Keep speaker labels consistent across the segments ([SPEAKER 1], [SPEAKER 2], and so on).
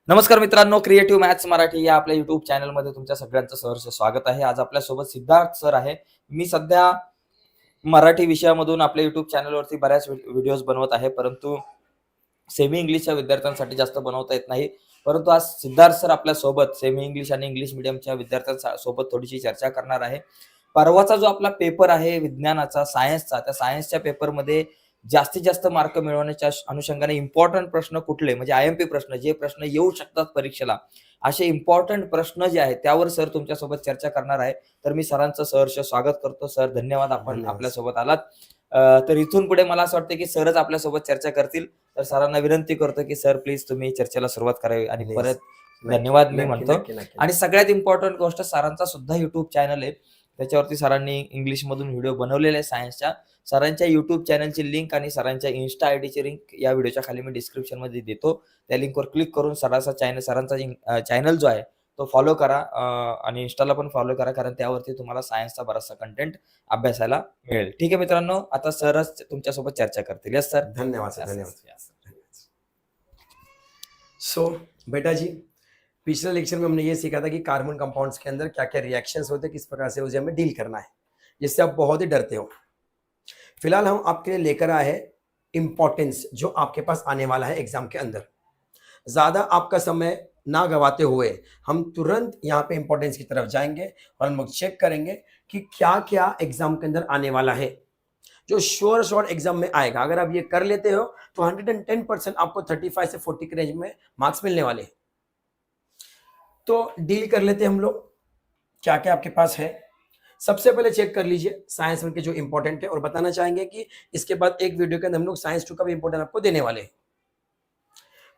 [SPEAKER 1] नमस्कार मित्रांनो, creative maths Marathi या आपल्या युट्यूब चॅनलमध्ये तुमच्या सगळ्यांचं सहर्ष स्वागत आहे. आज आपल्यासोबत सिद्धार्थ सर आहे. मी सध्या मराठी विषयामधून आपल्या युट्यूब चॅनलवरती बऱ्याच व्हिडिओज बनवत आहे, परंतु सेमी इंग्लिशच्या विद्यार्थ्यांसाठी जास्त बनवता येत नाही. परंतु आज सिद्धार्थ सर आपल्यासोबत सेमी इंग्लिश आणि इंग्लिश मीडियमच्या विद्यार्थ्यांसोबत थोडीशी चर्चा करणार आहे. परवाचा जो आपला पेपर आहे विज्ञानाचा, सायन्सचा, त्या सायन्सच्या पेपरमध्ये जास्तीत जास्त मार्क मिळवण्याच्या अनुषंगाने इम्पॉर्टंट प्रश्न कुठले, म्हणजे आय-एम-पी प्रश्न, जे प्रश्न येऊ शकतात परीक्षेला, असे इम्पॉर्टंट प्रश्न जे आहेत त्यावर सर तुमच्यासोबत चर्चा करणार आहे. तर मी सरांचं सहर्ष स्वागत करतो. सर, धन्यवाद, आपण
[SPEAKER 2] धन्यवाद.
[SPEAKER 1] आपल्यासोबत आलात. तर इथून पुढे मला असं वाटतं की सरच आपल्यासोबत चर्चा करतील. तर सरांना विनंती करतो की सर प्लीज तुम्ही चर्चेला सुरुवात करावी आणि
[SPEAKER 2] Yes.
[SPEAKER 1] परत
[SPEAKER 2] नक्की,
[SPEAKER 1] धन्यवाद मी
[SPEAKER 2] नक्की,
[SPEAKER 1] म्हणतो.
[SPEAKER 2] नक्की, नक्की.
[SPEAKER 1] आणि सगळ्यात इम्पॉर्टंट गोष्ट, सरांचा सुद्धा युट्यूब चॅनल आहे. त्याच्यावरती सरांनी इंग्लिशमधून व्हिडिओ बनवलेले आहे सायन्सच्या. सरांच्या युट्यूब चॅनलची लिंक आणि सरांच्या इन्स्टा आयडीची लिंक या व्हिडिओच्या खाली मी डिस्क्रिप्शनमध्ये देतो. त्या लिंकवर क्लिक करून सरांचा चॅनल जो आहे तो फॉलो करा आणि इन्स्टाला पण फॉलो करा, कारण त्यावरती तुम्हाला सायन्सचा बराचसा कंटेंट अभ्यासायला मिळेल. ठीक आहे मित्रांनो, आता सरच तुमच्यासोबत चर्चा करतील. Yes sir.
[SPEAKER 2] धन्यवाद सर, धन्यवाद. सो बेटा जी, पिछले लेक्चर में हमने ये सीखा था कि कार्बन कंपाउंड्स के अंदर क्या क्या रिएक्शंस होते हैं, किस प्रकार से उसे हमें डील करना है, जिससे आप बहुत ही डरते हो. फिलहाल हम आपके लिए लेकर आए हैं इंपॉर्टेंस जो आपके पास आने वाला है एग्जाम के अंदर. ज़्यादा आपका समय ना गवाते हुए हम तुरंत यहाँ पे इंपॉर्टेंस की तरफ जाएंगे और हम लोग चेक करेंगे कि क्या क्या एग्जाम के अंदर आने वाला है, जो शॉर्ट एग्जाम में आएगा. अगर आप ये कर लेते हो तो 110% आपको 35 से 40 के रेंज में मार्क्स मिलने वाले हैं. तो डील कर लेते हैं हम लोग क्या क्या आपके पास है. सबसे पहले चेक कर लीजिए साइंस वन के जो इंपॉर्टेंट है, और बताना चाहेंगे कि इसके बाद एक वीडियो के अंदर हम लोग साइंस 2 का भी इंपॉर्टेंट आपको देने वाले हैं.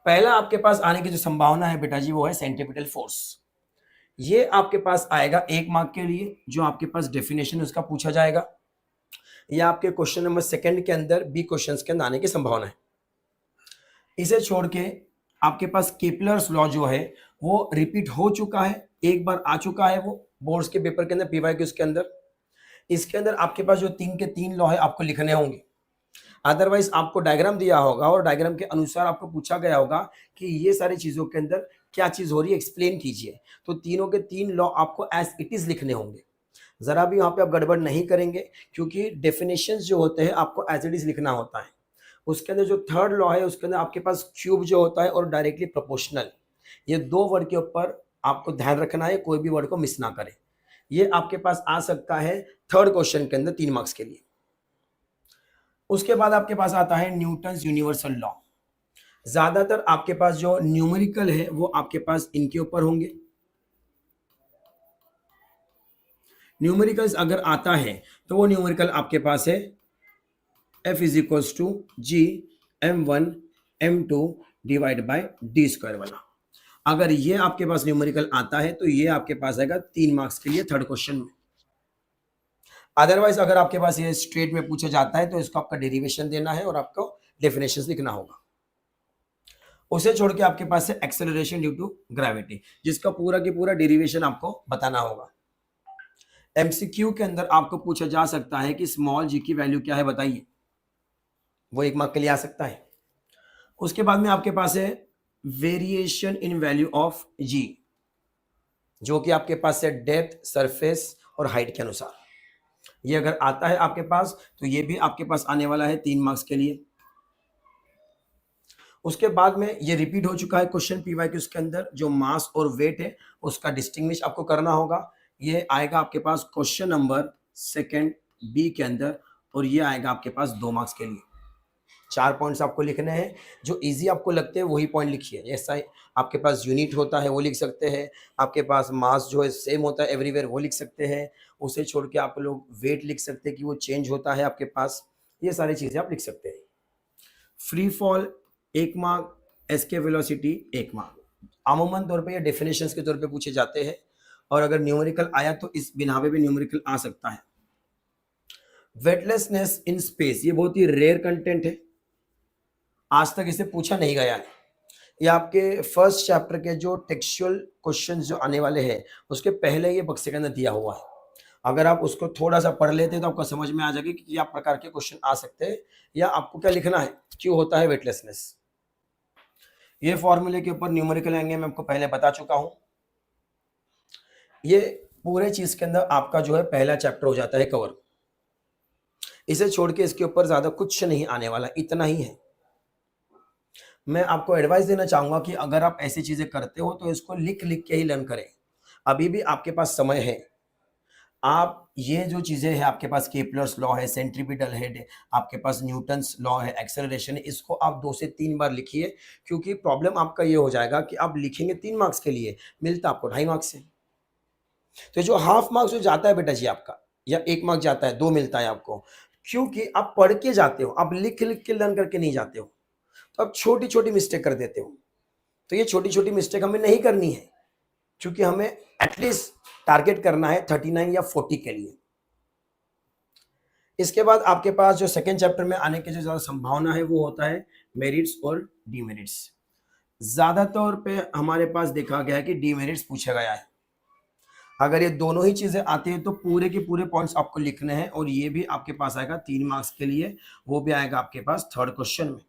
[SPEAKER 2] पहला आपके पास आने की जो संभावना है बेटा जी, वो है सेंट्रीपिटल फोर्स. ये आपके पास आएगा 1 मार्क के लिए, जो आपके पास डेफिनेशन उसका पूछा जाएगा. यह आपके क्वेश्चन नंबर 2 के अंदर बी क्वेश्चंस के अंदर आने की संभावना है. इसे छोड़ के आपके पास केपलर्स लॉ जो है वो रिपीट हो चुका है, एक बार आ चुका है वो बोर्ड्स के पेपर के अंदर, पीवाईक्यूज के अंदर. इसके अंदर आपके पास जो 3 के 3 लॉ है आपको लिखने होंगे. अदरवाइज आपको डायग्राम दिया होगा और डायग्राम के अनुसार आपको पूछा गया होगा कि ये सारी चीजों के अंदर क्या चीज हो रही है, एक्सप्लेन कीजिए. तो तीनों के 3 लॉ आपको एज इट इज लिखने होंगे. जरा भी यहाँ पे आप गड़बड़ नहीं करेंगे, क्योंकि डेफिनेशंस जो होते हैं आपको एज इट इज लिखना होता है. उसके अंदर जो थर्ड लॉ है उसके अंदर आपके पास क्यूब जो होता है और डायरेक्टली प्रोपोर्शनल, ये 2 वर्ड के ऊपर आपको ध्यान रखना है, कोई भी वर्ड को मिस ना करें. ये आपके पास आ सकता है थर्ड क्वेश्चन के अंदर 3 मार्क्स के लिए. उसके बाद आपके पास आता है न्यूटन्स यूनिवर्सल लॉ. ज्यादातर आपके पास जो न्यूमेरिकल है वो आपके पास इनके ऊपर होंगे. न्यूमेरिकल्स अगर आता है तो वो न्यूमेरिकल आपके पास है F is equals to G m1 m2 divide by D square वाला. अगर ये आपके पास न्यूमेरिकल आता है तो ये आपके पास आएगा 3 मार्क्स के लिए थर्ड क्वेश्चन में. अदरवाइज अगर आपके पास ये स्ट्रेट में पूछा जाता है तो इसको आपका डेरिवेशन देना है और आपको डेफिनेशंस लिखना होगा. उसे छोड़ के आपके पास है एक्सेलरेशन ड्यू टू ग्रेविटी, जिसका पूरा की पूरा डेरिवेशन आपको बताना होगा. एमसीक्यू के अंदर आपको पूछा जा सकता है कि स्मॉल जी की वैल्यू क्या है बताइए, वो 1 मार्क के लिए आ सकता है. उसके बाद में आपके पास है वेरिएशन इन वैल्यू ऑफ जी, जो कि आपके पास है डेप्थ, सरफेस और हाइट के अनुसार. ये अगर आता है आपके पास तो ये भी आपके पास आने वाला है 3 मार्क्स के लिए. उसके बाद में ये रिपीट हो चुका है क्वेश्चन पीवाईक्यूज के अंदर, जो मास और वेट है उसका डिस्टिंग्विश आपको करना होगा. ये आएगा आपके पास क्वेश्चन नंबर 2 बी के अंदर, और ये आएगा आपके पास 2 मार्क्स के लिए. 4 पॉइंट्स आपको लिखने हैं, जो इजी आपको लगते हैं वही पॉइंट लिखिए. ऐसा आपके पास यूनिट होता है वो लिख सकते हैं, आपके पास मास जो है सेम होता है एवरीवेयर वो लिख सकते हैं. उसे छोड़ के आप लोग वेट लिख सकते हैं कि वो चेंज होता है आपके पास. ये सारी चीज़ें आप लिख सकते हैं. Free fall 1 mark, escape velocity 1 mark. अमूमन तौर पे ये डेफिनेशंस के तौर पे पूछे जाते हैं, और अगर न्यूमेरिकल आया तो इस बिना पे भी न्यूमेरिकल आ सकता है. वेटलेसनेस इन स्पेस, ये बहुत ही रेयर कंटेंट है, आज तक इसे पूछा नहीं गया है. ये आपके फर्स्ट चैप्टर के जो टेक्सचुअल क्वेश्चंस जो आने वाले हैं उसके पहले ये बक्से के अंदर दिया हुआ है. अगर आप उसको थोड़ा सा पढ़ लेते तो आपको समझ में आ जाएगा कि क्या प्रकार के क्वेश्चन आ सकते हैं, या आपको क्या लिखना है, क्यों होता है वेटलेसनेस. ये फॉर्मूले के ऊपर न्यूमेरिकल आएंगे, मैं आपको पहले बता चुका हूं। ये पूरे चीज के अंदर आपका जो है पहला चैप्टर हो जाता है कवर। इसे छोड़ के इसके ऊपर ज्यादा कुछ नहीं आने वाला, इतना ही है। मैं आपको एडवाइस देना चाहूंगा कि अगर आप ऐसी चीजें करते हो तो इसको लिख लिख के ही लर्न करें। अभी भी आपके पास समय है। आप ये जो चीजें हैं, आपके पास केपलर्स लॉ है, सेंट्रीपिटल है, आपके पास न्यूटन्स लॉ है, एक्सेलरेशन है, इसको आप 2 से 3 बार लिखिए। क्योंकि प्रॉब्लम आपका ये हो जाएगा कि आप लिखेंगे 3 मार्क्स के लिए, मिलता आपको 2.5 मार्क्स से। तो जो हाफ मार्क्स जो जाता है बेटा जी आपका, या 1 मार्क जाता है, 2 मिलता है आपको, क्योंकि आप पढ़ के जाते हो, आप लिख लिख के लर्न करके नहीं जाते हो। तो आप छोटी छोटी मिस्टेक कर देते हो। तो ये छोटी छोटी मिस्टेक हमें नहीं करनी है, क्योंकि हमें एटलीस्ट टारगेट करना है 39 या 40 के लिए। इसके बाद आपके पास जो सेकेंड चैप्टर में आने की जो ज्यादा संभावना है वो होता है मेरिट्स और डीमेरिट्स। ज्यादातर पे हमारे पास देखा गया है कि डीमेरिट्स पूछा गया है। अगर ये दोनों ही चीजें आती है तो पूरे के पूरे पॉइंट्स आपको लिखने हैं, और ये भी आपके पास आएगा 3 मार्क्स के लिए। वो भी आएगा आपके पास थर्ड क्वेश्चन में,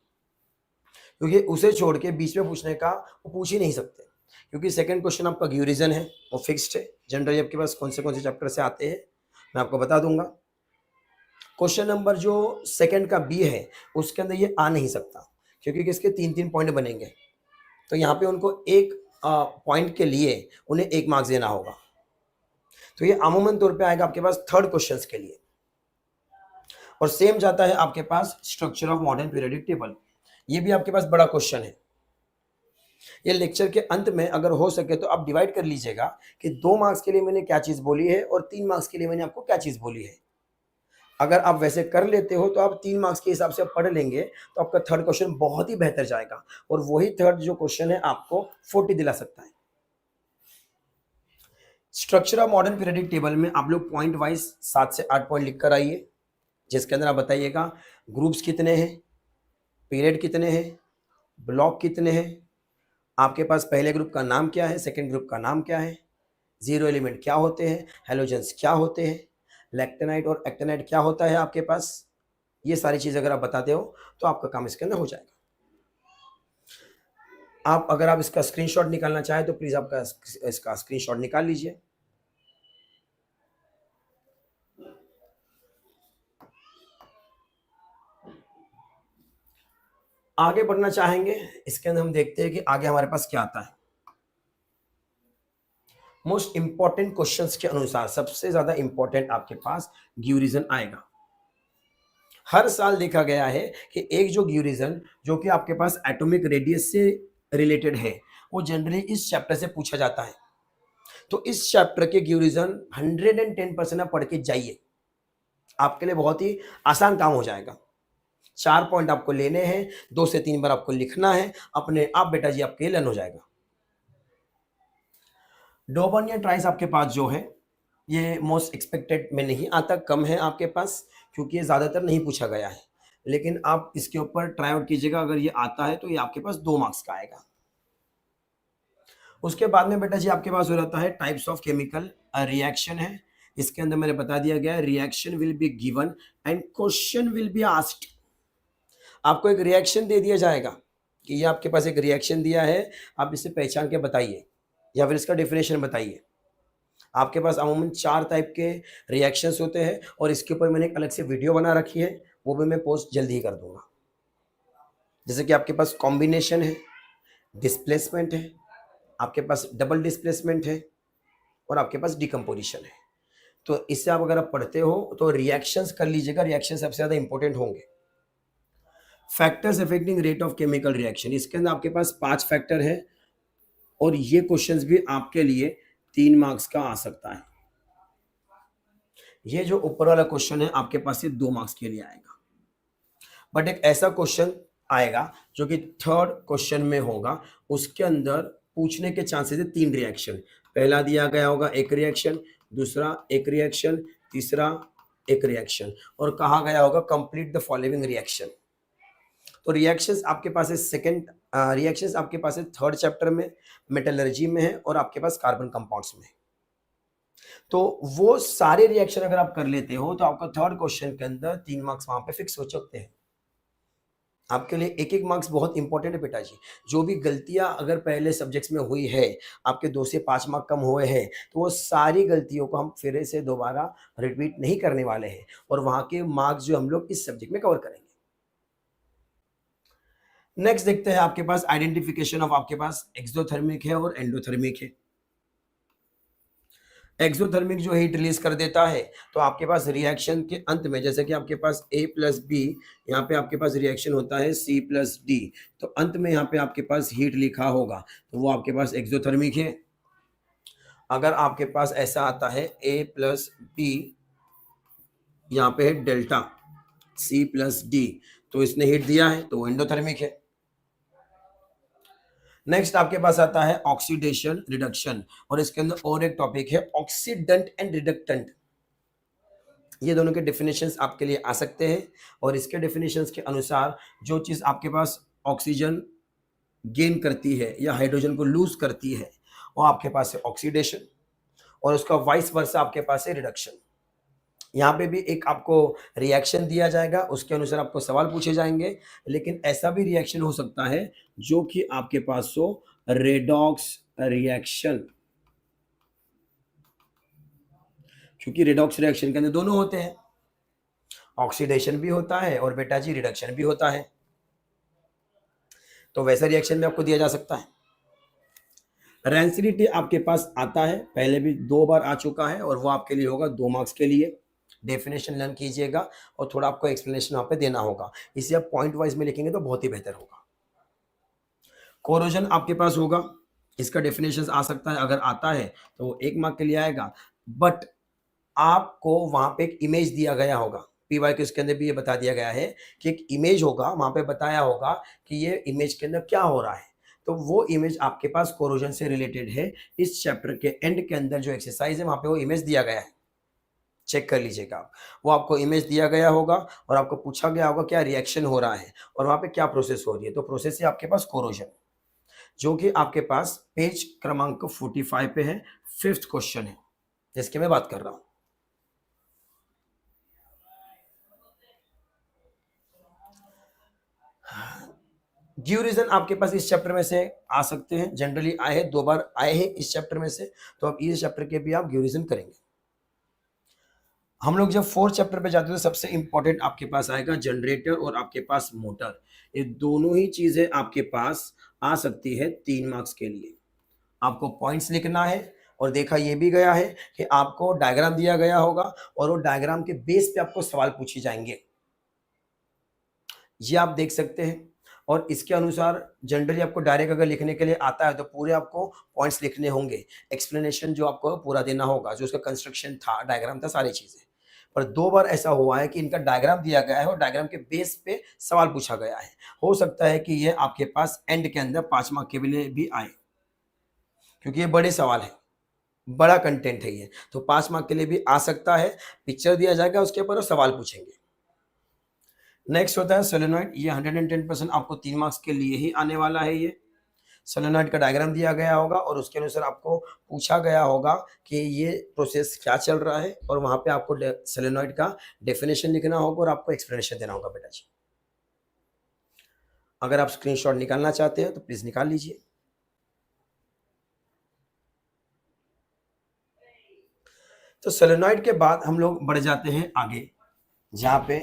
[SPEAKER 2] क्योंकि उसे छोड़ के बीच में पूछने का वो पूछ ही नहीं सकते। क्योंकि सेकंड क्वेश्चन आपका गिवरीजन है, वो फिक्स्ड है। जनरली आपके पास कौन से चैप्टर से आते हैं मैं आपको बता दूंगा। क्वेश्चन नंबर जो सेकंड का बी है उसके अंदर ये आ नहीं सकता, क्योंकि इसके 3-3 पॉइंट बनेंगे। तो यहाँ पे उनको एक पॉइंट के लिए उन्हें 1 मार्क्स देना होगा। तो ये अमूमन तौर पे आएगा आपके पास थर्ड क्वेश्चंस के लिए। और सेम जाता है आपके पास structure of modern periodic table. ये भी आपके पास बड़ा क्वेश्चन है। ये लेक्चर के अंत में अगर हो सके तो आप डिवाइड कर लीजिएगा कि 2 मार्क्स के लिए मैंने क्या चीज बोली है और 3 मार्क्स के लिए मैंने आपको क्या चीज बोली है। अगर आप वैसे कर लेते हो तो आप 3 मार्क्स के हिसाब से पढ़ लेंगे तो आपका थर्ड क्वेश्चन बहुत ही बेहतर जाएगा, और वही थर्ड जो क्वेश्चन है आपको 40 दिला सकता है। Structure of modern periodic table में आप लोग पॉइंट वाइज 7 से 8 पॉइंट लिख कर आइए, जिसके अंदर आप बताइएगा ग्रुप्स कितने हैं, पीरियड कितने हैं, ब्लॉक कितने हैं, आपके पास पहले ग्रुप का नाम क्या है, सेकंड ग्रुप का नाम क्या है, जीरो एलिमेंट क्या होते हैं, हेलोजेंस क्या होते हैं, लैक्टेनाइट और एक्टेनाइट क्या होता है आपके पास। ये सारी चीज़ अगर आप बताते हो तो आपका काम इसके अंदर हो जाएगा। आप अगर आप इसका स्क्रीनशॉट निकालना चाहें तो प्लीज़ आपका इसका स्क्रीनशॉट निकाल लीजिए। आगे बढ़ना चाहेंगे, इसके अंदर हम देखते हैं कि आगे हमारे पास क्या आता है। मोस्ट इंपॉर्टेंट क्वेश्चंस के अनुसार सबसे ज्यादा इंपॉर्टेंट आपके पास गिवरीजन आएगा। हर साल देखा गया है कि एक जो गिवरीजन जो कि आपके पास एटॉमिक रेडियस से रिलेटेड है, वो जनरली इस चैप्टर से पूछा जाता है। तो इस चैप्टर के गिवरीजन 110% आप पढ़ के जाइए, आपके लिए बहुत ही आसान काम हो जाएगा। 4 पॉइंट आपको लेने हैं, 2 से 3 बार आपको लिखना है, अपने आप बेटा जी आपके लर्न हो जाएगा। डोबन या ट्राइस आपके पास जो है ये मोस्ट एक्सपेक्टेड में नहीं आता, कम है आपके पास, क्योंकि ये ज़्यादातर नहीं पूछा गया है। लेकिन आप इसके ऊपर ट्राई आउट कीजिएगा, अगर ये आता है तो ये आपके पास 2 मार्क्स का आएगा। उसके बाद में बेटा जी आपके पास हो जाता है टाइप्स ऑफ केमिकल रिएक्शन है। इसके अंदर मैंने बता दिया गया है reaction will be given and question will be asked. आपको एक रिएक्शन दे दिया जाएगा कि ये आपके पास एक रिएक्शन दिया है, आप इसे पहचान के बताइए या फिर इसका डेफिनेशन बताइए। आपके पास अमूमन 4 टाइप के रिएक्शंस होते हैं, और इसके ऊपर मैंने एक अलग से वीडियो बना रखी है, वो भी मैं पोस्ट जल्दी ही कर दूंगा। जैसे कि आपके पास कॉम्बिनेशन है, डिस्प्लेसमेंट है, आपके पास डबल डिस्प्लेसमेंट है, और आपके पास डिकम्पोजिशन है। तो इससे आप अगर आप पढ़ते हो तो रिएक्शंस कर लीजिएगा, रिएक्शन सबसे ज़्यादा इंपॉर्टेंट होंगे। Factors affecting rate of chemical reaction, इसके अंदर आपके पास 5 फैक्टर है, और ये क्वेश्चंस भी आपके लिए 3 मार्क्स का आ सकता है। ये जो ऊपर वाला क्वेश्चन है आपके पास ये 2 मार्क्स के लिए आएगा। बट एक ऐसा क्वेश्चन आएगा जो कि थर्ड क्वेश्चन में होगा, उसके अंदर पूछने के चांसेस है 3 रिएक्शन। पहला दिया गया होगा एक रिएक्शन, दूसरा एक रिएक्शन, तीसरा एक रिएक्शन, और कहा गया होगा कंप्लीट द फॉलोइंग रिएक्शन। तो रिएक्शंस आपके पास है सेकंड, रिएक्शंस आपके पास है थर्ड चैप्टर में, मेटलर्जी में है, और आपके पास कार्बन कंपाउंड्स में। तो वो सारे रिएक्शन अगर आप कर लेते हो तो आपका थर्ड क्वेश्चन के अंदर 3 मार्क्स वहां पे फिक्स हो सकते हैं। आपके लिए एक एक मार्क्स बहुत इंपॉर्टेंट है बेटा जी। जो भी गलतियां अगर पहले सब्जेक्ट्स में हुई है, आपके 2 से 5 मार्क कम हुए हैं, तो वो सारी गलतियों को हम फिर से दोबारा रिपीट नहीं करने वाले हैं और वहाँ के मार्क्स जो हम लोग इस सब्जेक्ट में कवर करेंगे। नेक्स्ट देखते हैं आपके पास आइडेंटिफिकेशन ऑफ, आपके पास एक्सोथर्मिक है और एंडोथर्मिक है। एक्सोथर्मिक जो हीट रिलीज कर देता है, तो आपके पास रिएक्शन के अंत में, जैसे कि आपके पास A प्लस बी, यहाँ पे आपके पास रिएक्शन होता है C प्लस डी, तो अंत में यहाँ पे आपके पास हीट लिखा होगा, तो वो आपके पास एक्सोथर्मिक है। अगर आपके पास ऐसा आता है A प्लस बी, यहाँ पे है डेल्टा C प्लस डी, तो इसने हीट दिया है, तो वो एंडोथर्मिक है। नेक्स्ट आपके पास आता है ऑक्सीडेशन रिडक्शन, और इसके अंदर और एक टॉपिक है ऑक्सीडेंट एंड रिडक्टेंट। ये दोनों के डेफिनेशंस आपके लिए आ सकते हैं, और इसके डेफिनेशंस के अनुसार जो चीज़ आपके पास ऑक्सीजन गेन करती है या हाइड्रोजन को लूज करती है, वो आपके पास है ऑक्सीडेशन, और उसका वाइस वर्सा आपके पास है रिडक्शन। यहाँ पे भी एक आपको रिएक्शन दिया जाएगा, उसके अनुसार आपको सवाल पूछे जाएंगे, लेकिन ऐसा भी रिएक्शन हो सकता है जो कि आपके पास हो रेडॉक्स रिएक्शन, क्योंकि रेडॉक्स रिएक्शन के अंदर दोनों होते हैं, ऑक्सीडेशन भी होता है और बेटा जी रिडक्शन भी होता है, तो वैसा रिएक्शन भी आपको दिया जा सकता है। रेंसिडिटी आपके पास आता है, पहले भी 2 बार आ चुका है, और वो आपके लिए होगा 2 मार्क्स के लिए। डेफिनेशन लर्न कीजिएगा और थोड़ा आपको एक्सप्लेनेशन वहाँ पे देना होगा, इसे आप पॉइंट वाइज में लिखेंगे तो बहुत ही बेहतर होगा। कोरोजन आपके पास होगा, इसका डेफिनेशन आ सकता है, अगर आता है तो 1 मार्क के लिए आएगा, बट आपको वहाँ पे एक इमेज दिया गया होगा, पीवाई के उसके अंदर भी ये बता दिया गया है कि एक इमेज होगा, वहाँ पे बताया होगा कि ये इमेज के अंदर क्या हो रहा है, तो वो इमेज आपके पास कोरोजन से रिलेटेड है। इस चैप्टर के एंड के अंदर जो एक्सरसाइज है वहाँ पे वो इमेज दिया गया है, चेक कर लीजिएगा आप। वो आपको इमेज दिया गया होगा और आपको पूछा गया होगा क्या रिएक्शन हो रहा है और वहाँ पे क्या प्रोसेस हो रही है, तो प्रोसेस है आपके पास कोरोजन, जो कि आपके पास पेज क्रमांक 45 पे है, 5th क्वेश्चन है जिसकी मैं बात कर रहा हूँ। ड्यू रीजन आपके पास इस चैप्टर में से आ सकते हैं, जनरली आए हैं, 2 बार आए हैं इस चैप्टर में से, तो अब इस चैप्टर के भी आप ड्यू रीजन करेंगे। हम लोग जब 4th चैप्टर पे जाते हैं तो सबसे इंपॉर्टेंट आपके पास आएगा जनरेटर और आपके पास मोटर। ये दोनों ही चीजें आपके पास आ सकती है 3 मार्क्स के लिए। आपको पॉइंट्स लिखना है, और देखा ये भी गया है कि आपको डायग्राम दिया गया होगा और वो डायग्राम के बेस पे आपको सवाल पूछे जाएंगे, ये आप देख सकते हैं। और इसके अनुसार जनरली आपको डायरेक्ट अगर लिखने के लिए आता है तो पूरे आपको पॉइंट्स लिखने होंगे, एक्सप्लेनेशन जो आपको पूरा देना होगा, जो उसका कंस्ट्रक्शन था, डायग्राम था, सारी चीजें। पर 2 बार ऐसा हुआ है कि इनका डायग्राम दिया गया है और डायग्राम के बेस पे सवाल पूछा गया है। हो सकता है कि ये आपके पास एंड के अंदर 5 मार्क के लिए भी आए, क्योंकि ये बड़े सवाल है, बड़ा कंटेंट है ये, तो 5 मार्क के लिए भी आ सकता है। पिक्चर दिया जाएगा उसके ऊपर और सवाल पूछेंगे। नेक्स्ट होता है सोलेनॉइड, ये 110% आपको 3 मार्क्स के लिए ही आने वाला है। ये सोलेनॉइड का डायग्राम दिया गया होगा और उसके अनुसार आपको पूछा गया होगा कि ये प्रोसेस क्या चल रहा है, और वहां पे आपको सोलेनॉइड का डेफिनेशन लिखना होगा और आपको एक्सप्लेनेशन देना होगा बेटा जी। अगर आप स्क्रीनशॉट निकालना चाहते हैं तो प्लीज निकाल लीजिए। तो सोलेनॉइड के बाद हम लोग बढ़ जाते हैं आगे, जहां पे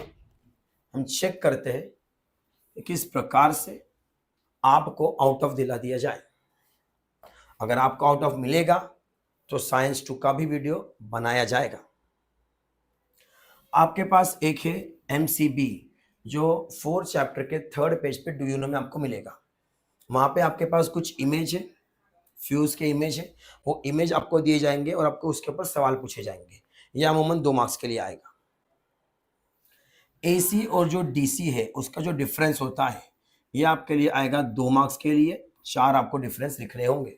[SPEAKER 2] हम चेक करते हैं कि किस प्रकार से आपको आउट ऑफ दिला दिया जाए। अगर आपको आउट ऑफ मिलेगा तो साइंस 2 का भी वीडियो बनाया जाएगा। आपके पास एक है MCB, जो 4th चैप्टर के 3rd पेज पे डू यू नो में आपको मिलेगा। वहां पे आपके पास कुछ इमेज है, फ्यूज के इमेज है, वो इमेज आपको दिए जाएंगे और आपको उसके ऊपर सवाल पूछे जाएंगे। यह अमूमन 2 मार्क्स के लिए आएगा। AC और जो DC है उसका जो डिफरेंस होता है, ये आपके लिए आएगा 2 मार्क्स के लिए, 4 आपको डिफरेंस लिखने होंगे।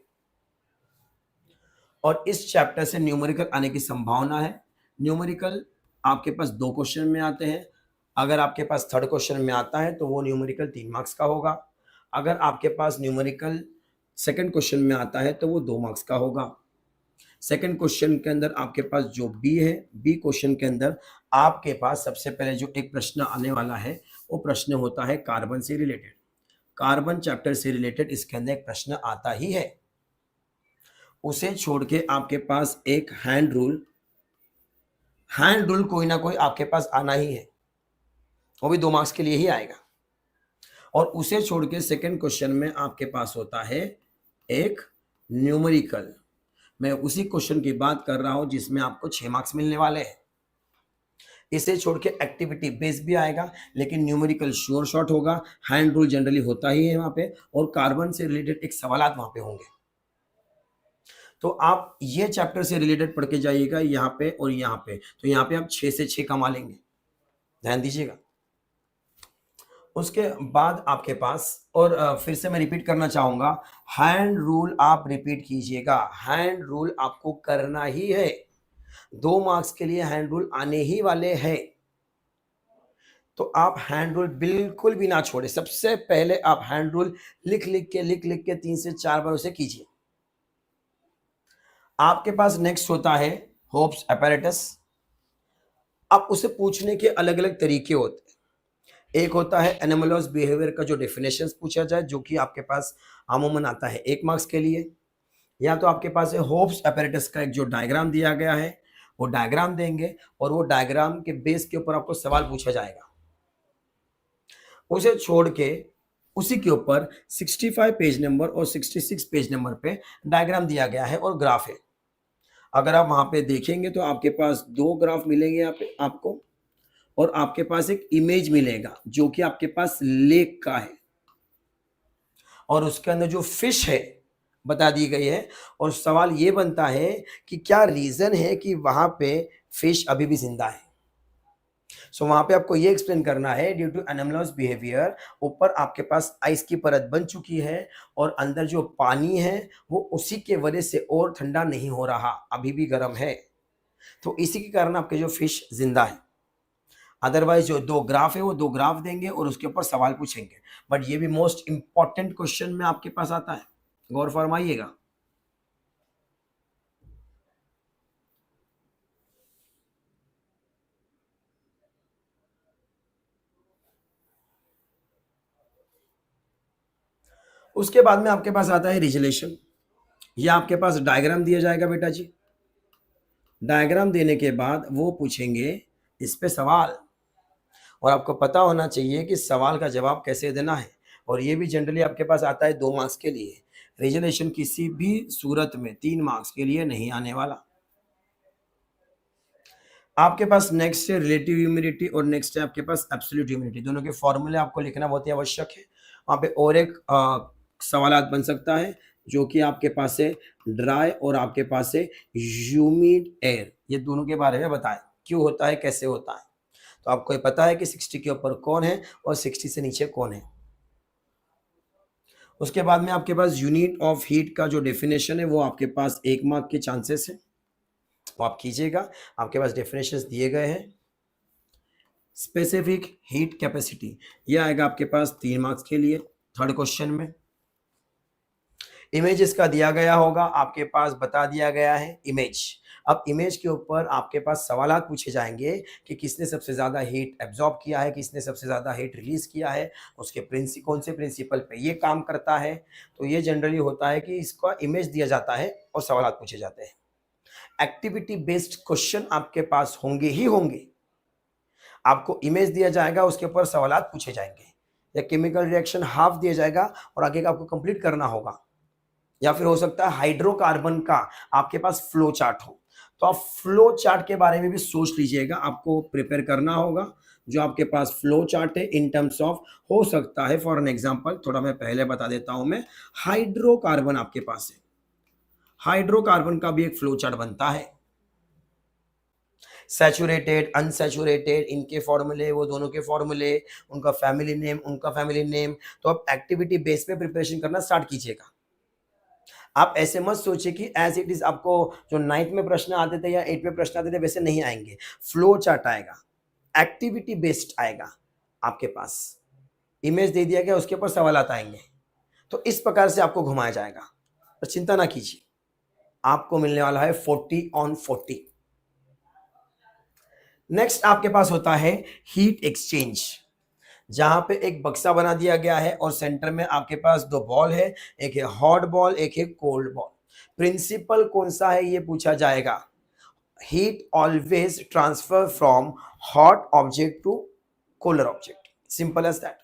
[SPEAKER 2] और इस चैप्टर से न्यूमेरिकल आने की संभावना है। न्यूमेरिकल आपके पास 2 क्वेश्चन में आते हैं। अगर आपके पास 3rd क्वेश्चन में आता है तो वो न्यूमेरिकल 3 मार्क्स का होगा। अगर आपके पास न्यूमेरिकल 2nd क्वेश्चन में आता है तो वो 2 मार्क्स का होगा। 2nd क्वेश्चन के अंदर आपके पास जो बी है, बी क्वेश्चन के अंदर आपके पास सबसे पहले जो एक प्रश्न आने वाला है वो प्रश्न होता है कार्बन से रिलेटेड। कार्बन चैप्टर से रिलेटेड इसके अंदर एक प्रश्न आता ही है। उसे छोड़ के आपके पास एक हैंड रूल कोई ना कोई आपके पास आना ही है, वो भी 2 मार्क्स के लिए ही आएगा। और उसे छोड़ के सेकंड क्वेश्चन में आपके पास होता है एक न्यूमेरिकल। मैं उसी क्वेश्चन की बात कर रहा हूं जिसमें आपको 6 मार्क्स मिलने वाले हैं। इसे छोड़ के एक्टिविटी बेस भी आएगा, लेकिन न्यूमेरिकल श्योर शॉट होगा। हैंड रूल जनरली होता ही है वहां पे, और कार्बन से रिलेटेड एक सवालात वहां पे होंगे। तो आप ये चैप्टर से रिलेटेड पढ़ के जाइएगा यहाँ पे और यहाँ पे, तो यहाँ पे आप 6 से 6 कमा लेंगे, ध्यान दीजिएगा। उसके बाद आपके पास, और फिर से मैं रिपीट करना चाहूंगा, हैंड रूल आप रिपीट कीजिएगा। हैंड रूल आपको करना ही है, 2 मार्क्स के लिए हैंड रूल आने ही वाले हैं। तो आप हैंड रूल बिल्कुल भी ना छोड़े। सबसे पहले आप हैंड रूल लिख लिख के 3 से 4 बार उसे कीजिए। आपके पास नेक्स्ट होता है होप्स apparatus। अब उसे पूछने के अलग अलग तरीके होते हैं। एक होता है एनोमलस बिहेवियर का जो डेफिनेशंस पूछा जाए, जो कि आपके पास अमूमन आता है 1 मार्क्स के लिए। या तो आपके पास है होप्स apparatus का एक जो डायग्राम दिया गया है, वो डायग्राम देंगे और वो डायग्राम के बेस के ऊपर आपको सवाल पूछा जाएगा। उसे छोड़ के उसी के ऊपर 65 पेज नंबर और 66 पेज नंबर पे डायग्राम दिया गया है और ग्राफ है। अगर आप वहां पे देखेंगे तो आपके पास 2 ग्राफ मिलेंगे यहाँ पे आपको, और आपके पास एक इमेज मिलेगा जो कि आपके पास लेक का है, और उसके अंदर जो फिश है बता दी गई है। और सवाल ये बनता है कि क्या रीजन है कि वहां पे फिश अभी भी जिंदा है। सो वहां पे आपको ये एक्सप्लेन करना है, ड्यू टू एनोमलस बिहेवियर ऊपर आपके पास आइस की परत बन चुकी है और अंदर जो पानी है वो उसी के वजह से और ठंडा नहीं हो रहा, अभी भी गर्म है। तो इसी के कारण आपके जो फिश जिंदा है। अदरवाइज जो 2 ग्राफ है वो 2 ग्राफ देंगे और उसके ऊपर सवाल पूछेंगे। बट ये भी मोस्ट इंपॉर्टेंट क्वेश्चन में आपके पास आता है, गौर फरमाइएगा। उसके बाद में आपके पास आता है रिजलेशन। ये आपके पास डायग्राम दिया जाएगा बेटा जी। डायग्राम देने के बाद वो पूछेंगे इस पे सवाल, और आपको पता होना चाहिए कि सवाल का जवाब कैसे देना है। और ये भी जनरली आपके पास आता है 2 मार्क्स के लिए। रिजलेशन किसी भी सूरत में 3 मार्क्स के लिए नहीं आने वाला। आपके पास नेक्स्ट है रिलेटिव ह्यूमिडिटी और नेक्स्ट है आपके पास एब्सोल्यूट ह्यूमिडिटी। दोनों के फॉर्मूले आपको लिखना बहुत ही आवश्यक है। वहाँ पे और एक सवालात बन सकता है जो कि आपके पास है ड्राई और आपके पास है ह्यूमिड एयर। ये दोनों के बारे में बताएं क्यों होता है, कैसे होता है। तो आपको ये पता है कि 60 के ऊपर कौन है और 60 से नीचे कौन है। उसके बाद में आपके पास यूनिट ऑफ हीट का जो डेफिनेशन है वो आपके पास 1 मार्क के चांसेस है, वो आप कीजिएगा। आपके पास डेफिनेशंस दिए गए हैं। स्पेसिफिक हीट कैपेसिटी, ये आएगा आपके पास 3 मार्क्स के लिए थर्ड क्वेश्चन में। इमेज इसका दिया गया होगा, आपके पास बता दिया गया है इमेज। अब इमेज के ऊपर आपके पास सवाल पूछे जाएंगे कि किसने सबसे ज़्यादा हीट एब्जॉर्ब किया है, किसने सबसे ज़्यादा हीट रिलीज किया है, उसके कौन से प्रिंसिपल पे ये काम करता है। तो ये जनरली होता है कि इसका इमेज दिया जाता है और सवाल पूछे जाते हैं। एक्टिविटी बेस्ड क्वेश्चन आपके पास होंगे ही होंगे। आपको इमेज दिया जाएगा, उसके ऊपर सवाल पूछे जाएंगे, या केमिकल रिएक्शन हाफ दिया जाएगा और आगे का आपको कंप्लीट करना होगा। या फिर हो सकता है हाइड्रोकार्बन का आपके पास फ्लो चार्ट हो, तो आप फ्लो चार्ट के बारे में भी सोच लीजिएगा। आपको प्रिपेयर करना होगा जो आपके पास फ्लो चार्ट है इन टर्म्स ऑफ, हो सकता है फॉर एन एग्जांपल, थोड़ा मैं पहले बता देता हूं मैं, हाइड्रोकार्बन आपके पास है, हाइड्रोकार्बन का भी एक फ्लो चार्ट बनता है। सैचुरेटेड, अनसैचुरेटेड, इनके फॉर्मूले, वो दोनों के फॉर्मूले, उनका फैमिली नेम, उनका फैमिली नेम। तो आप एक्टिविटी बेस पे प्रिपरेशन करना स्टार्ट कीजिएगा। आप ऐसे मत सोचिए कि एज इट इज आपको जो 9th में प्रश्न आते थे या 8th में प्रश्न आते थे वैसे नहीं आएंगे। फ्लो चार्ट आएगा, एक्टिविटी बेस्ड आएगा। आपके पास इमेज दे दिया गया, उसके ऊपर सवाल आएंगे। तो इस प्रकार से आपको घुमाया जाएगा, पर चिंता ना कीजिए, आपको मिलने वाला है 40 on 40। नेक्स्ट आपके पास होता है हीट एक्सचेंज। जहां पे एक बक्सा बना दिया गया है और सेंटर में आपके पास दो बॉल है, एक है हॉट बॉल, एक है कोल्ड बॉल। प्रिंसिपल कौन सा है ये पूछा जाएगा। Heat always transfer from hot object to colder object, simple as that.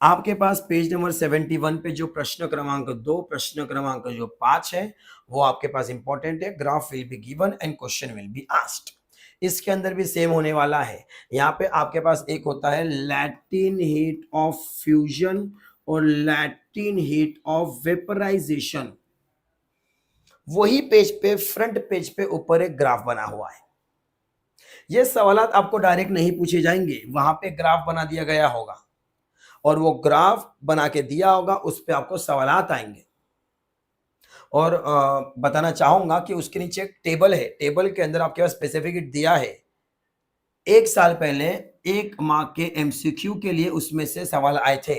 [SPEAKER 2] आपके पास पेज नंबर 71 पे जो प्रश्न क्रमांक 2, प्रश्न क्रमांक जो 5 है वो आपके पास इंपॉर्टेंट है। Graph will be given and question will be asked. इसके अंदर भी सेम होने वाला है। यहाँ पे आपके पास एक होता है लैटिन हीट ऑफ फ्यूजन और लैटिन हीट ऑफ वेपराइजेशन। वही पेज पे, फ्रंट पेज पे ऊपर एक ग्राफ बना हुआ है। ये सवालात आपको डायरेक्ट नहीं पूछे जाएंगे, वहां पे ग्राफ बना दिया गया होगा और वो ग्राफ बना के दिया होगा, उस पे आपको सवालात आएंगे। और बताना चाहूंगा कि उसके नीचे एक टेबल है, टेबल के अंदर आपके पास स्पेसिफिक दिया है। एक साल पहले 1 मार्क के एमसीक्यू के लिए उसमें से सवाल आए थे।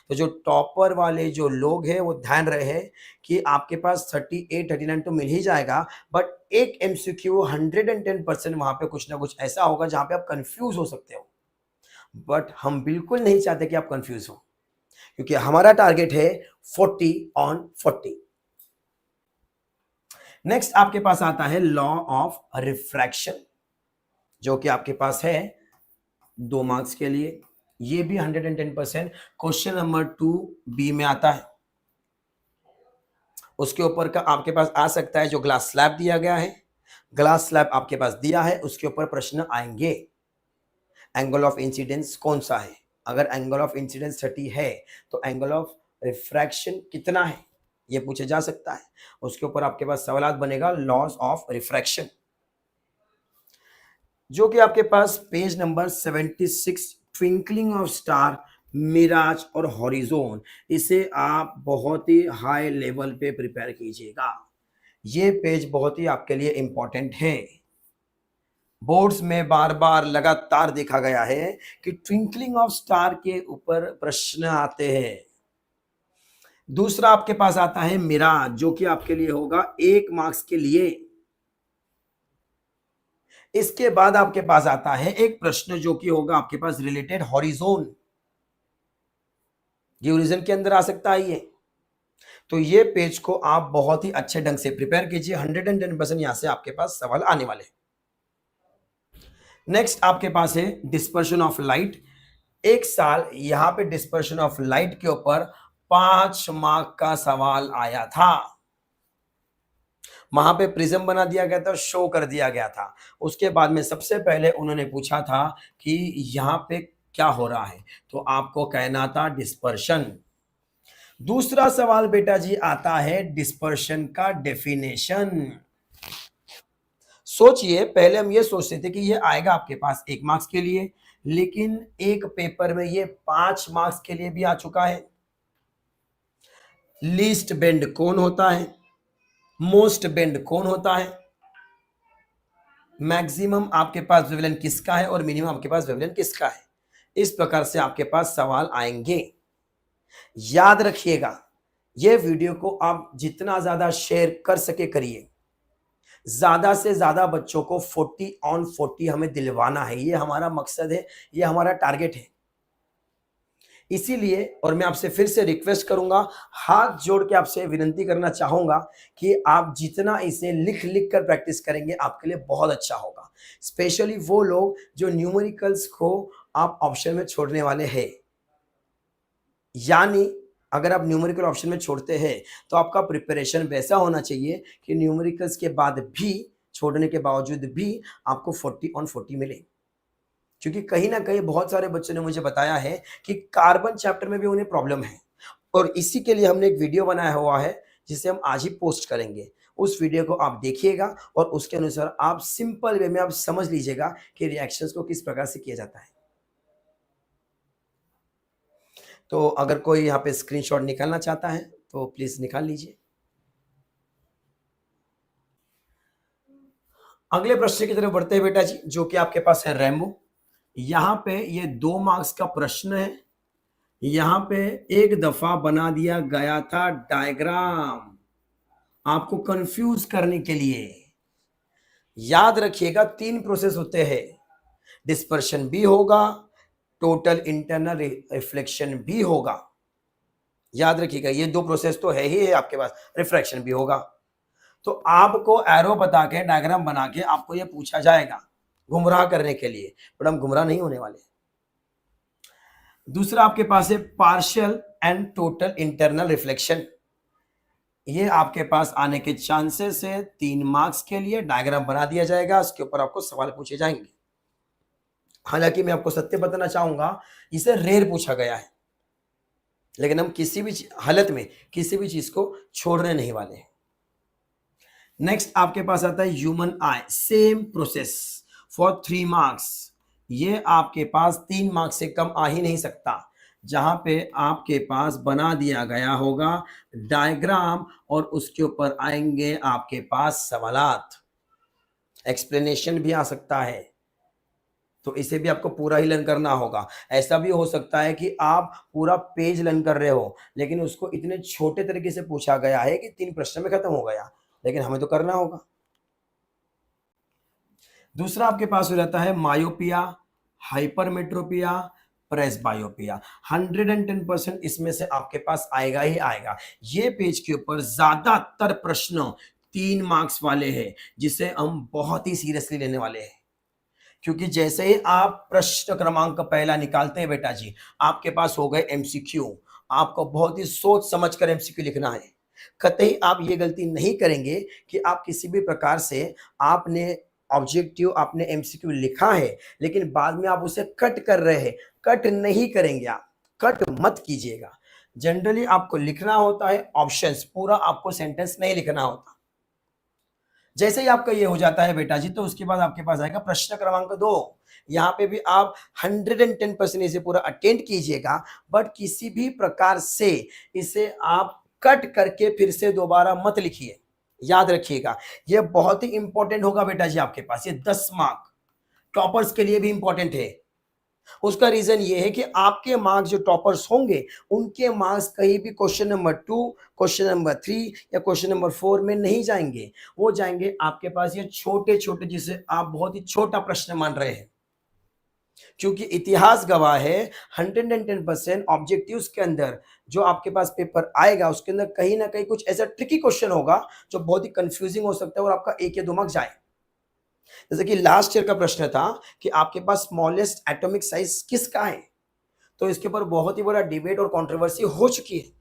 [SPEAKER 2] तो जो टॉपर वाले जो लोग हैं वो ध्यान रहे कि आपके पास 38, 39 तो मिल ही जाएगा, बट एक एमसीक्यू 110% वहां पे कुछ ना कुछ ऐसा होगा जहां पे आप कंफ्यूज हो सकते हो। बट हम बिल्कुल नहीं चाहते कि आप कंफ्यूज हो, क्योंकि हमारा टारगेट है 40 ऑन 40। नेक्स्ट आपके पास आता है लॉ ऑफ रिफ्रैक्शन, जो कि आपके पास है 2 मार्क्स के लिए। ये भी 110% क्वेश्चन नंबर 2B में आता है। उसके ऊपर का आपके पास आ सकता है जो ग्लास स्लैब दिया गया है, ग्लास स्लैब आपके पास दिया है, उसके ऊपर प्रश्न आएंगे। एंगल ऑफ इंसिडेंस कौन सा है, अगर एंगल ऑफ इंसिडेंस 30 है तो एंगल ऑफ रिफ्रैक्शन कितना है, ये पूछा जा सकता है। उसके ऊपर आपके पास सवाल बनेगा लॉस ऑफ रिफ्रैक्शन, जो कि आपके पास page number 76 twinkling of star, mirage और हॉरिजोन। इसे आप बहुत ही हाई लेवल पे प्रिपेयर कीजिएगा। ये पेज बहुत ही आपके लिए इंपॉर्टेंट है। बोर्ड्स में बार बार लगातार देखा गया है कि ट्विंकलिंग ऑफ स्टार के ऊपर प्रश्न आते हैं। दूसरा आपके पास आता है मिराज, जो कि आपके लिए होगा 1 मार्क्स के लिए। इसके बाद आपके पास आता है एक प्रश्न जो कि होगा आपके पास रिलेटेड हॉरिजोन, ये ओरिजिन के अंदर आ सकता है ये। तो ये पेज को आप बहुत ही अच्छे ढंग से प्रिपेयर कीजिए, 110% यहां से आपके पास सवाल आने वाले। नेक्स्ट आपके पास है डिस्पर्शन ऑफ लाइट। एक साल यहां पे डिस्पर्शन ऑफ लाइट के ऊपर 5 मार्क का सवाल आया था। वहां पे प्रिज्म बना दिया गया था, शो कर दिया गया था। उसके बाद में सबसे पहले उन्होंने पूछा था कि यहां पे क्या हो रहा है, तो आपको कहना था डिस्पर्शन। दूसरा सवाल बेटा जी आता है डिस्पर्शन का डेफिनेशन। सोचिए, पहले हम ये सोचते थे कि ये आएगा आपके पास 1 मार्क्स के लिए, लेकिन एक पेपर में ये 5 मार्क्स के लिए भी आ चुका है। लीस्ट बेंड कौन होता है, मोस्ट बेंड कौन होता है, मैक्सिमम आपके पास वेवलेंथ किसका है और मिनिमम आपके पास वेवलेंथ किसका है। इस प्रकार से आपके पास सवाल आएंगे। याद रखिएगा, ये वीडियो को आप जितना ज्यादा शेयर कर सके करिए। ज्यादा से ज्यादा बच्चों को 40 ऑन 40 हमें दिलवाना है, ये हमारा मकसद है, ये हमारा टारगेट है। इसीलिए और मैं आपसे फिर से रिक्वेस्ट करूंगा, हाथ जोड़ के आपसे विनती करना चाहूंगा कि आप जितना इसे लिख लिख कर प्रैक्टिस करेंगे आपके लिए बहुत अच्छा होगा। स्पेशली वो लोग जो न्यूमेरिकल्स को आप ऑप्शन में छोड़ने वाले हैं, यानी अगर आप न्यूमेरिकल ऑप्शन में छोड़ते हैं तो आपका प्रिपरेशन वैसा होना चाहिए कि न्यूमेरिकल्स के बाद भी, छोड़ने के बावजूद भी आपको 40 ऑन 40 मिले। क्योंकि कहीं ना कहीं बहुत सारे बच्चों ने मुझे बताया है कि कार्बन चैप्टर में भी उन्हें प्रॉब्लम है, और इसी के लिए हमने एक वीडियो बनाया हुआ है जिसे हम आज ही पोस्ट करेंगे। उस वीडियो को आप देखिएगा और उसके अनुसार आप सिंपल वे में आप समझ लीजिएगा कि रिएक्शंस को किस प्रकार से किया जाता है। तो अगर कोई यहाँ पे स्क्रीनशॉट निकालना चाहता है तो प्लीज निकाल लीजिए। अगले प्रश्न की तरफ बढ़ते हैं बेटा जी, जो कि आपके पास है रेम्बो। यहाँ पे ये 2 मार्क्स का प्रश्न है। यहाँ पे एक दफा बना दिया गया था डायग्राम आपको कंफ्यूज करने के लिए। याद रखिएगा 3 प्रोसेस होते हैं, डिस्पर्शन भी होगा, टोटल इंटरनल रिफ्लेक्शन भी होगा। याद रखिएगा, ये दो प्रोसेस तो है ही है आपके पास, रिफ्रैक्शन भी होगा। तो आपको एरो बता के, डायग्राम बना के आपको ये पूछा जाएगा गुमराह करने के लिए, बट हम गुमराह नहीं होने वाले। दूसरा आपके पास है partial and total internal reflection. ये आपके पास आने के चांसेस है 3 मार्क्स के लिए। डायग्राम बना दिया जाएगा, उसके ऊपर आपको सवाल पूछे जाएंगे। हालांकि मैं आपको सत्य बताना चाहूंगा, इसे रेयर पूछा गया है, लेकिन हम किसी भी हालत में किसी भी चीज को छोड़ने नहीं वाले हैं। नेक्स्ट आपके पास आता है human I, same process for 3 marks. ये आपके पास 3 मार्क्स से कम आ ही नहीं सकता, जहां पे आपके पास बना दिया गया होगा डायग्राम और उसके ऊपर आएंगे आपके पास सवालात, एक्सप्लेनेशन भी आ सकता है। तो इसे भी आपको पूरा ही लर्न करना होगा। ऐसा भी हो सकता है कि आप पूरा पेज लर्न कर रहे हो, लेकिन उसको इतने छोटे तरीके से पूछा गया है कि 3 प्रश्न में खत्म हो गया, लेकिन हमें तो करना होगा। दूसरा आपके पास हो जाता है मायोपिया, हाइपरमेट्रोपिया, प्रेसबायोपिया। 110% इसमें से आपके पास आएगा ही आएगा। ये पेज के ऊपर ज्यादातर प्रश्न 3 मार्क्स वाले हैं, जिसे हम बहुत ही सीरियसली लेने वाले हैं। क्योंकि जैसे ही आप प्रश्न क्रमांक पहला निकालते हैं बेटा जी, आपके पास हो गए एमसीक्यू। आपको बहुत ही सोच समझ कर एमसीक्यू लिखना है। कतई आप ये गलती नहीं करेंगे कि आप किसी भी प्रकार से आपने ऑब्जेक्टिव, आपने एमसीक्यू लिखा है, लेकिन बाद में आप उसे कट कर रहे हैं। कट नहीं करेंगे आप, कट मत कीजिएगा। जनरली आपको लिखना होता है ऑप्शंस, पूरा आपको सेंटेंस नहीं लिखना होता। जैसे ही आपका ये हो जाता है बेटा जी, तो उसके बाद आपके पास आएगा प्रश्न क्रमांक 2। यहाँ पे भी आप 110% इसे पूरा अटेंड कीजिएगा, बट किसी भी प्रकार से इसे आप कट करके फिर से दोबारा मत लिखिए। याद रखिएगा, ये बहुत ही इंपॉर्टेंट होगा बेटा जी आपके पास। ये 10 मार्क टॉपर्स के लिए भी इंपॉर्टेंट है। उसका रीजन ये है कि आपके मार्क्स जो टॉपर्स होंगे, उनके मार्क्स कहीं भी क्वेश्चन नंबर 2, क्वेश्चन नंबर 3 या क्वेश्चन नंबर 4 में नहीं जाएंगे। वो जाएंगे आपके पास ये छोटे छोटे, जिसे आप बहुत ही छोटा प्रश्न मान रहे हैं। क्योंकि इतिहास गवाह है 110% ऑब्जेक्टिव्स के अंदर जो आपके पास पेपर आएगा, उसके अंदर कहीं ना कहीं कुछ ऐसा ट्रिकी क्वेश्चन होगा जो बहुत ही कंफ्यूजिंग हो सकता है और आपका 1 या 2 मार्क्स जाए। जैसे कि लास्ट ईयर का प्रश्न था कि आपके पास स्मॉलेस्ट एटॉमिक साइज किसका है, तो इसके ऊपर बहुत ही बड़ा डिबेट और कंट्रोवर्सी हो चुकी है।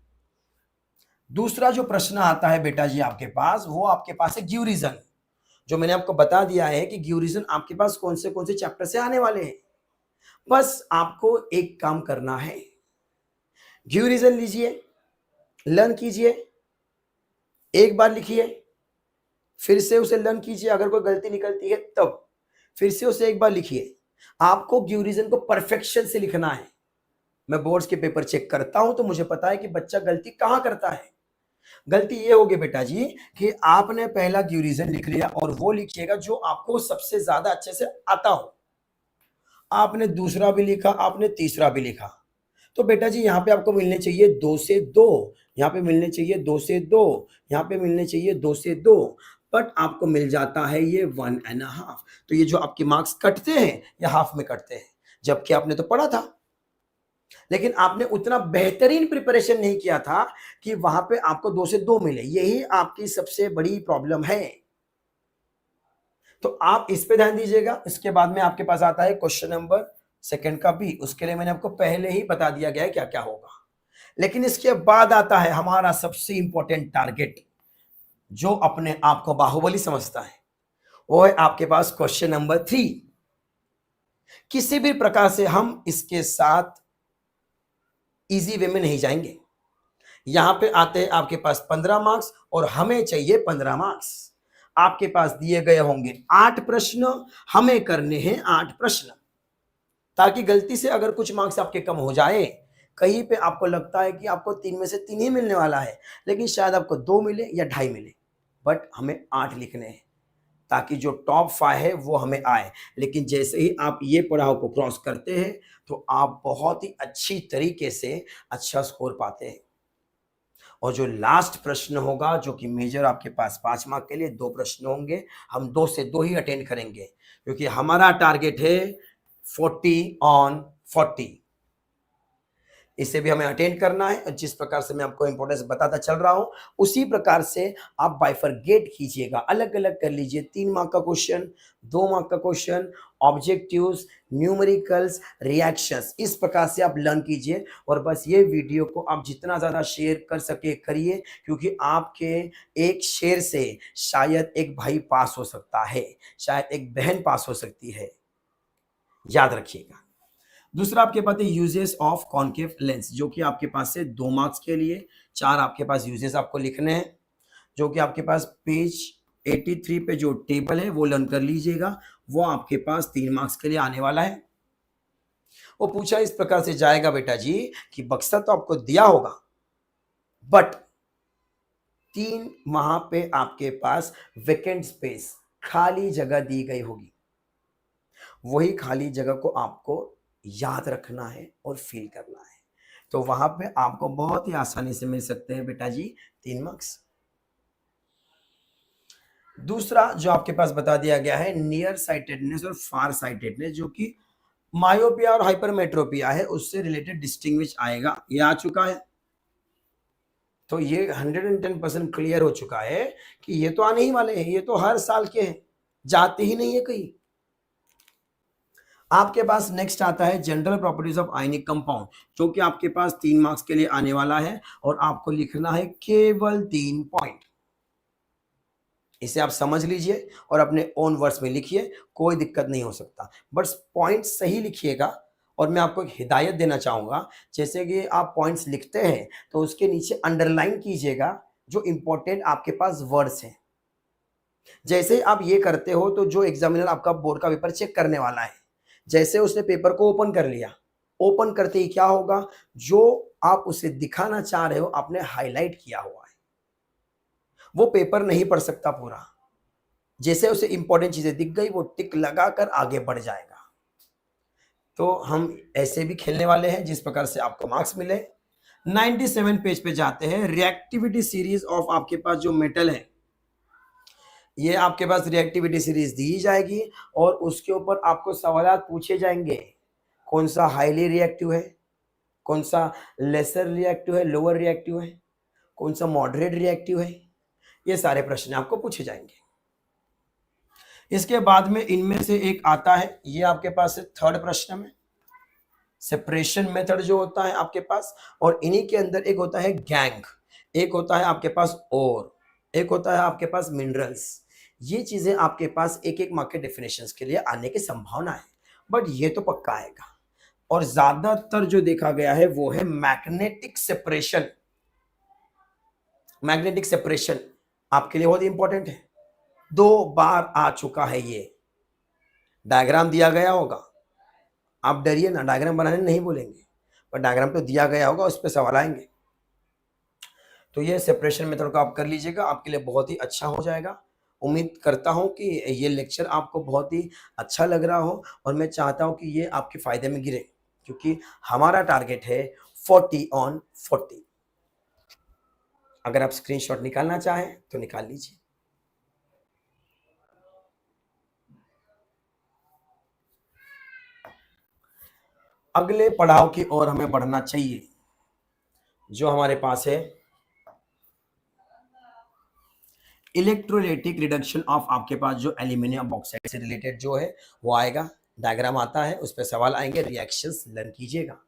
[SPEAKER 2] दूसरा जो प्रश्न आता है बेटा जी आपके पास, वो आपके पास है गिव रीजन। जो मैंने आपको बता दिया है कि गिव रीजन आपके पास कौन से चैप्टर से आने वाले हैं। बस आपको एक काम करना है, गिव रीजन लीजिए, लर्न कीजिए, एक बार लिखिए, फिर से उसे लर्न कीजिए। अगर कोई गलती निकलती है तब फिर से उसे एक बार लिखिए। आपको गिव रीजन को परफेक्शन से लिखना है। मैं बोर्ड्स के पेपर चेक करता हूं तो मुझे पता है कि बच्चा गलती कहां करता है। गलती ये होगी बेटा जी कि आपने पहला गिव रीजन लिख लिया और वो लिखिएगा जो आपको सबसे ज्यादा अच्छे से आता हो। आपने दूसरा भी लिखा, आपने तीसरा भी लिखा, तो बेटा जी यहाँ पे आपको मिलने चाहिए 2 से 2, यहाँ पे मिलने चाहिए 2 से 2, यहाँ पे मिलने चाहिए 2 से 2, बट आपको मिल जाता है ये 1.5। तो ये जो आपके मार्क्स कटते हैं या हाफ में कटते हैं, जबकि आपने तो पढ़ा था, लेकिन आपने उतना बेहतरीन प्रिपरेशन नहीं किया था कि वहां पे आपको 2 से 2 मिले। यही आपकी सबसे बड़ी प्रॉब्लम है। तो आप इस पे ध्यान दीजिएगा। इसके बाद में आपके पास आता है क्वेश्चन नंबर 2 का भी। उसके लिए मैंने आपको पहले ही बता दिया गया है क्या क्या होगा। लेकिन इसके बाद आता है हमारा सबसे इंपॉर्टेंट टारगेट, जो अपने आप को बाहुबली समझता है, वो है आपके पास क्वेश्चन नंबर 3। किसी भी प्रकार से हम इसके साथ इजी वे में नहीं जाएंगे। यहां पे आते हैं आपके पास 15 मार्क्स और हमें चाहिए 15 मार्क्स। आपके पास दिए गए होंगे 8 प्रश्न, हमें करने हैं 8 प्रश्न, ताकि गलती से अगर कुछ मार्क्स आपके कम हो जाए, कहीं पे आपको लगता है कि आपको 3 में से 3 ही मिलने वाला है, लेकिन शायद आपको 2 मिले या 2.5 मिले, बट हमें 8 लिखने हैं ताकि जो टॉप 5 है वो हमें आए। लेकिन जैसे ही आप ये पड़ाव को क्रॉस करते हैं तो आप बहुत ही अच्छी तरीके से अच्छा स्कोर पाते हैं। और जो लास्ट प्रश्न होगा, जो कि मेजर आपके पास 5 मार्क के लिए 2 प्रश्न होंगे, हम 2 से 2 ही अटेंड करेंगे, क्योंकि हमारा टारगेट है 40 ऑन 40। इसे भी हमें अटेंड करना है, और जिस प्रकार से मैं आपको इंपॉर्टेंस बताता चल रहा हूं उसी प्रकार से आप बाइफरगेट कीजिएगा, अलग अलग कर लीजिए। 3 मार्क का क्वेश्चन, 2 मार्क का क्वेश्चन, ऑब्जेक्टिव्स, न्यूमेरिकल्स, रिएक्शंस, इस प्रकार से आप लर्न कीजिए। और बस ये वीडियो को आप जितना ज़्यादा शेयर कर सके करिए, क्योंकि आपके एक शेयर से शायद एक भाई पास हो सकता है, शायद एक बहन पास हो सकती है, याद रखिएगा। दूसरा आपके पास है यूजेस ऑफ कॉन्केव लेंस, जो कि आपके पास से 2 मार्क्स के लिए 4 आपके पास यूजेस आपको लिखने हैं, जो कि आपके पास पेज 83 पे जो टेबल है वो लर्न कर लीजिएगा। वो आपके पास 3 मार्क्स के लिए आने वाला है। वो पूछा इस प्रकार से जाएगा बेटा जी कि बक्सा तो आपको दिया होगा, बट 3 वहां पे आपके पास वेकेंट स्पेस, खाली जगह दी गई होगी। वही खाली जगह को आपको याद रखना है और फील करना है। तो वहां पे आपको बहुत ही आसानी से मिल सकते हैं बेटा जी 3 मार्क्स। दूसरा जो आपके पास बता दिया गया है नियर साइटेडनेस और फार साइटेडनेस, जो कि मायोपिया और हाइपरमेट्रोपिया है, उससे रिलेटेड डिस्टिंग्विश आएगा। ये आ चुका है, तो ये 110% क्लियर हो चुका है कि ये तो आने ही वाले हैं, ये तो हर साल के हैं, जाते ही नहीं है कहीं। आपके पास नेक्स्ट आता है general properties of ionic compound, जो कि आपके पास 3 मार्क्स के लिए आने वाला है, और आपको लिखना है केवल 3 पॉइंट। इसे आप समझ लीजिए और अपने ओन वर्ड्स में लिखिए, कोई दिक्कत नहीं हो सकता, बस पॉइंट सही लिखिएगा। और मैं आपको एक हिदायत देना चाहूंगा, जैसे कि आप पॉइंट्स लिखते हैं तो उसके नीचे अंडरलाइन कीजिएगा जो इंपॉर्टेंट आपके पास वर्ड्स हैं। जैसे आप ये करते हो तो जो एग्जामिनर आपका बोर्ड का पेपर चेक करने वाला है, जैसे उसने पेपर को ओपन कर लिया, ओपन करते ही क्या होगा, जो आप उसे दिखाना चाह रहे हो आपने हाईलाइट किया हुआ है, वो पेपर नहीं पढ़ सकता पूरा। जैसे उसे इंपॉर्टेंट चीजें दिख गई वो टिक लगाकर आगे बढ़ जाएगा। तो हम ऐसे भी खेलने वाले हैं जिस प्रकार से आपको मार्क्स मिले। 97 पेज पे जाते हैं। रिएक्टिविटी सीरीज ऑफ आपके पास जो मेटल है, ये आपके पास रिएक्टिविटी सीरीज दी जाएगी और उसके ऊपर आपको सवाल पूछे जाएंगे। कौन सा हाईली रिएक्टिव है, कौन सा लेसर रिएक्टिव है, लोअर रिएक्टिव है, कौन सा मॉडरेट रिएक्टिव है, ये सारे प्रश्न आपको पूछे जाएंगे। इसके बाद में इनमें से एक आता है, ये आपके पास है थर्ड प्रश्न में, सेपरेशन मेथड जो होता है आपके पास, और इन्हीं के अंदर एक होता है गैंग, एक होता है आपके पास और, एक होता है आपके पास मिनरल्स। ये चीजें आपके पास एक एक मार्क के डेफिनेशंस के लिए आने की संभावना है, बट ये तो पक्का आएगा। और ज्यादातर जो देखा गया है वो है मैग्नेटिक सेपरेशन। मैग्नेटिक सेपरेशन आपके लिए बहुत इंपॉर्टेंट है, 2 बार आ चुका है। ये डायग्राम दिया गया होगा, आप डरिए ना, डायग्राम बनाने नहीं बोलेंगे, पर डायग्राम तो दिया गया होगा, उस पर सवाल आएंगे। तो ये सेपरेशन मेथड को आप कर लीजिएगा, आपके लिए बहुत ही अच्छा हो जाएगा। उम्मीद करता हूं कि ये लेक्चर आपको बहुत ही अच्छा लग रहा हो, और मैं चाहता हूं कि ये आपके फायदे में गिरे, क्योंकि हमारा टारगेट है 40 on 40। अगर आप स्क्रीनशॉट निकालना चाहें तो निकाल लीजिए। अगले पड़ाव की ओर हमें बढ़ना चाहिए, जो हमारे पास है इलेक्ट्रोलाइटिक रिडक्शन ऑफ आपके पास जो एल्यूमिनियम ऑक्साइड से रिलेटेड जो है वो आएगा। डायग्राम आता है, उस पर सवाल आएंगे, रिएक्शंस लर्न कीजिएगा।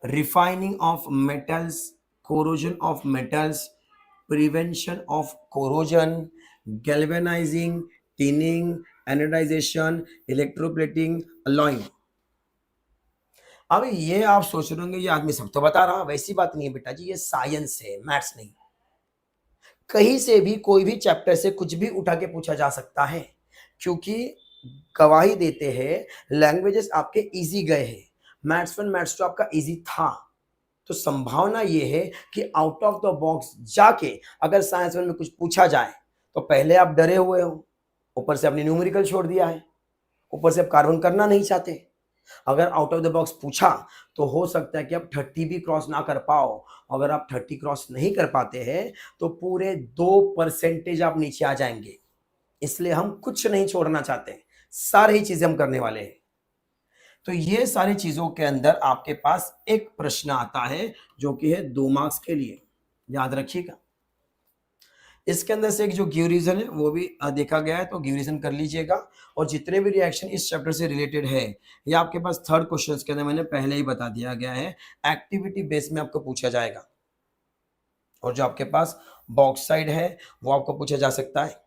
[SPEAKER 2] Refining of metals, corrosion of metals, prevention of corrosion, galvanising, tinning, anodisation, electroplating, alloying. अब ये आप सोच रहे होंगे ये आदमी सब तो बता रहा, वैसी बात नहीं है बेटा जी, ये साइंस है, मैथ्स नहीं। कहीं से भी कोई भी चैप्टर से कुछ भी उठा के पूछा जा सकता है, क्योंकि गवाही देते हैं लैंग्वेजेस आपके इजी गए हैं। मैथ्स 1 मैथ्स 2 आपका इजी था, तो संभावना ये है कि आउट ऑफ द बॉक्स जाके अगर साइंस 1 में कुछ पूछा जाए तो पहले आप डरे हुए हो, ऊपर से आपने न्यूमेरिकल छोड़ दिया है, ऊपर से आप कार्बन करना नहीं चाहते। अगर आउट ऑफ द बॉक्स पूछा तो हो सकता है कि आप 30 भी क्रॉस ना कर पाओ। अगर आप 30 क्रॉस नहीं कर पाते हैं तो पूरे 2% आप नीचे आ जाएंगे। इसलिए हम कुछ नहीं छोड़ना चाहते, सारी चीजें हम करने वाले हैं। तो ये सारी चीजों के अंदर आपके पास एक प्रश्न आता है जो कि है 2 मार्क्स के लिए, याद रखिएगा। इसके अंदर से एक जो गिव रीजन है वो भी देखा गया है, तो गिव रीजन कर लीजिएगा। और जितने भी रिएक्शन इस चैप्टर से रिलेटेड है ये आपके पास थर्ड क्वेश्चन के अंदर मैंने पहले ही बता दिया गया है, एक्टिविटी बेस में आपको पूछा जाएगा। और जो आपके पास बॉक्साइड है वो आपको पूछा जा सकता है।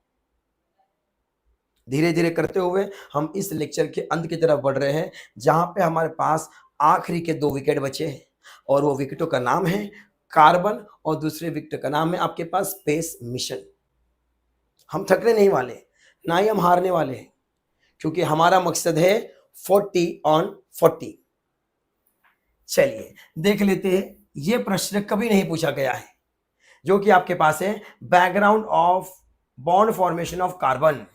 [SPEAKER 2] धीरे धीरे करते हुए हम इस लेक्चर के अंत की तरफ बढ़ रहे हैं, जहां पे हमारे पास आखिरी के 2 विकेट बचे हैं। और वो विकेटों का नाम है कार्बन और दूसरे विकेट का नाम है आपके पास स्पेस मिशन। हम थकने नहीं वाले, ना ही हम हारने वाले हैं, क्योंकि हमारा मकसद है 40 ऑन 40। चलिए देख लेते हैं, ये प्रश्न कभी नहीं पूछा गया है, जो कि आपके पास है background of bond formation of carbon.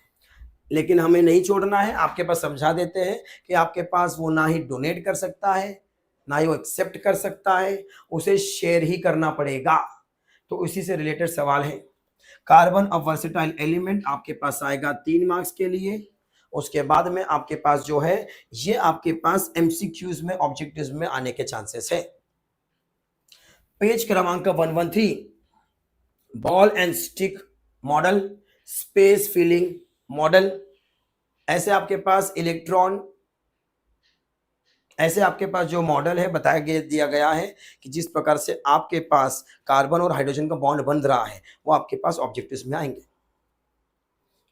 [SPEAKER 2] लेकिन हमें नहीं छोड़ना है, आपके पास समझा देते हैं कि आपके पास वो ना ही डोनेट कर सकता है, ना ही वो एक्सेप्ट कर सकता है, उसे शेयर ही करना पड़ेगा। तो उसी से रिलेटेड सवाल है। कार्बन अ वर्सेटाइल एलिमेंट आपके पास आएगा 3 मार्क्स के लिए। उसके बाद में आपके पास जो है ये आपके पास एमसीक्यूज में, ऑब्जेक्टिव्स में आने के चांसेस है। पेज क्रमांक 113, ball and stick model, space filling model. ऐसे आपके पास इलेक्ट्रॉन, ऐसे आपके पास जो मॉडल है बताया गया, दिया गया है कि जिस प्रकार से आपके पास कार्बन और हाइड्रोजन का बॉन्ड बन रहा है वो आपके पास ऑब्जेक्टिव्स में आएंगे।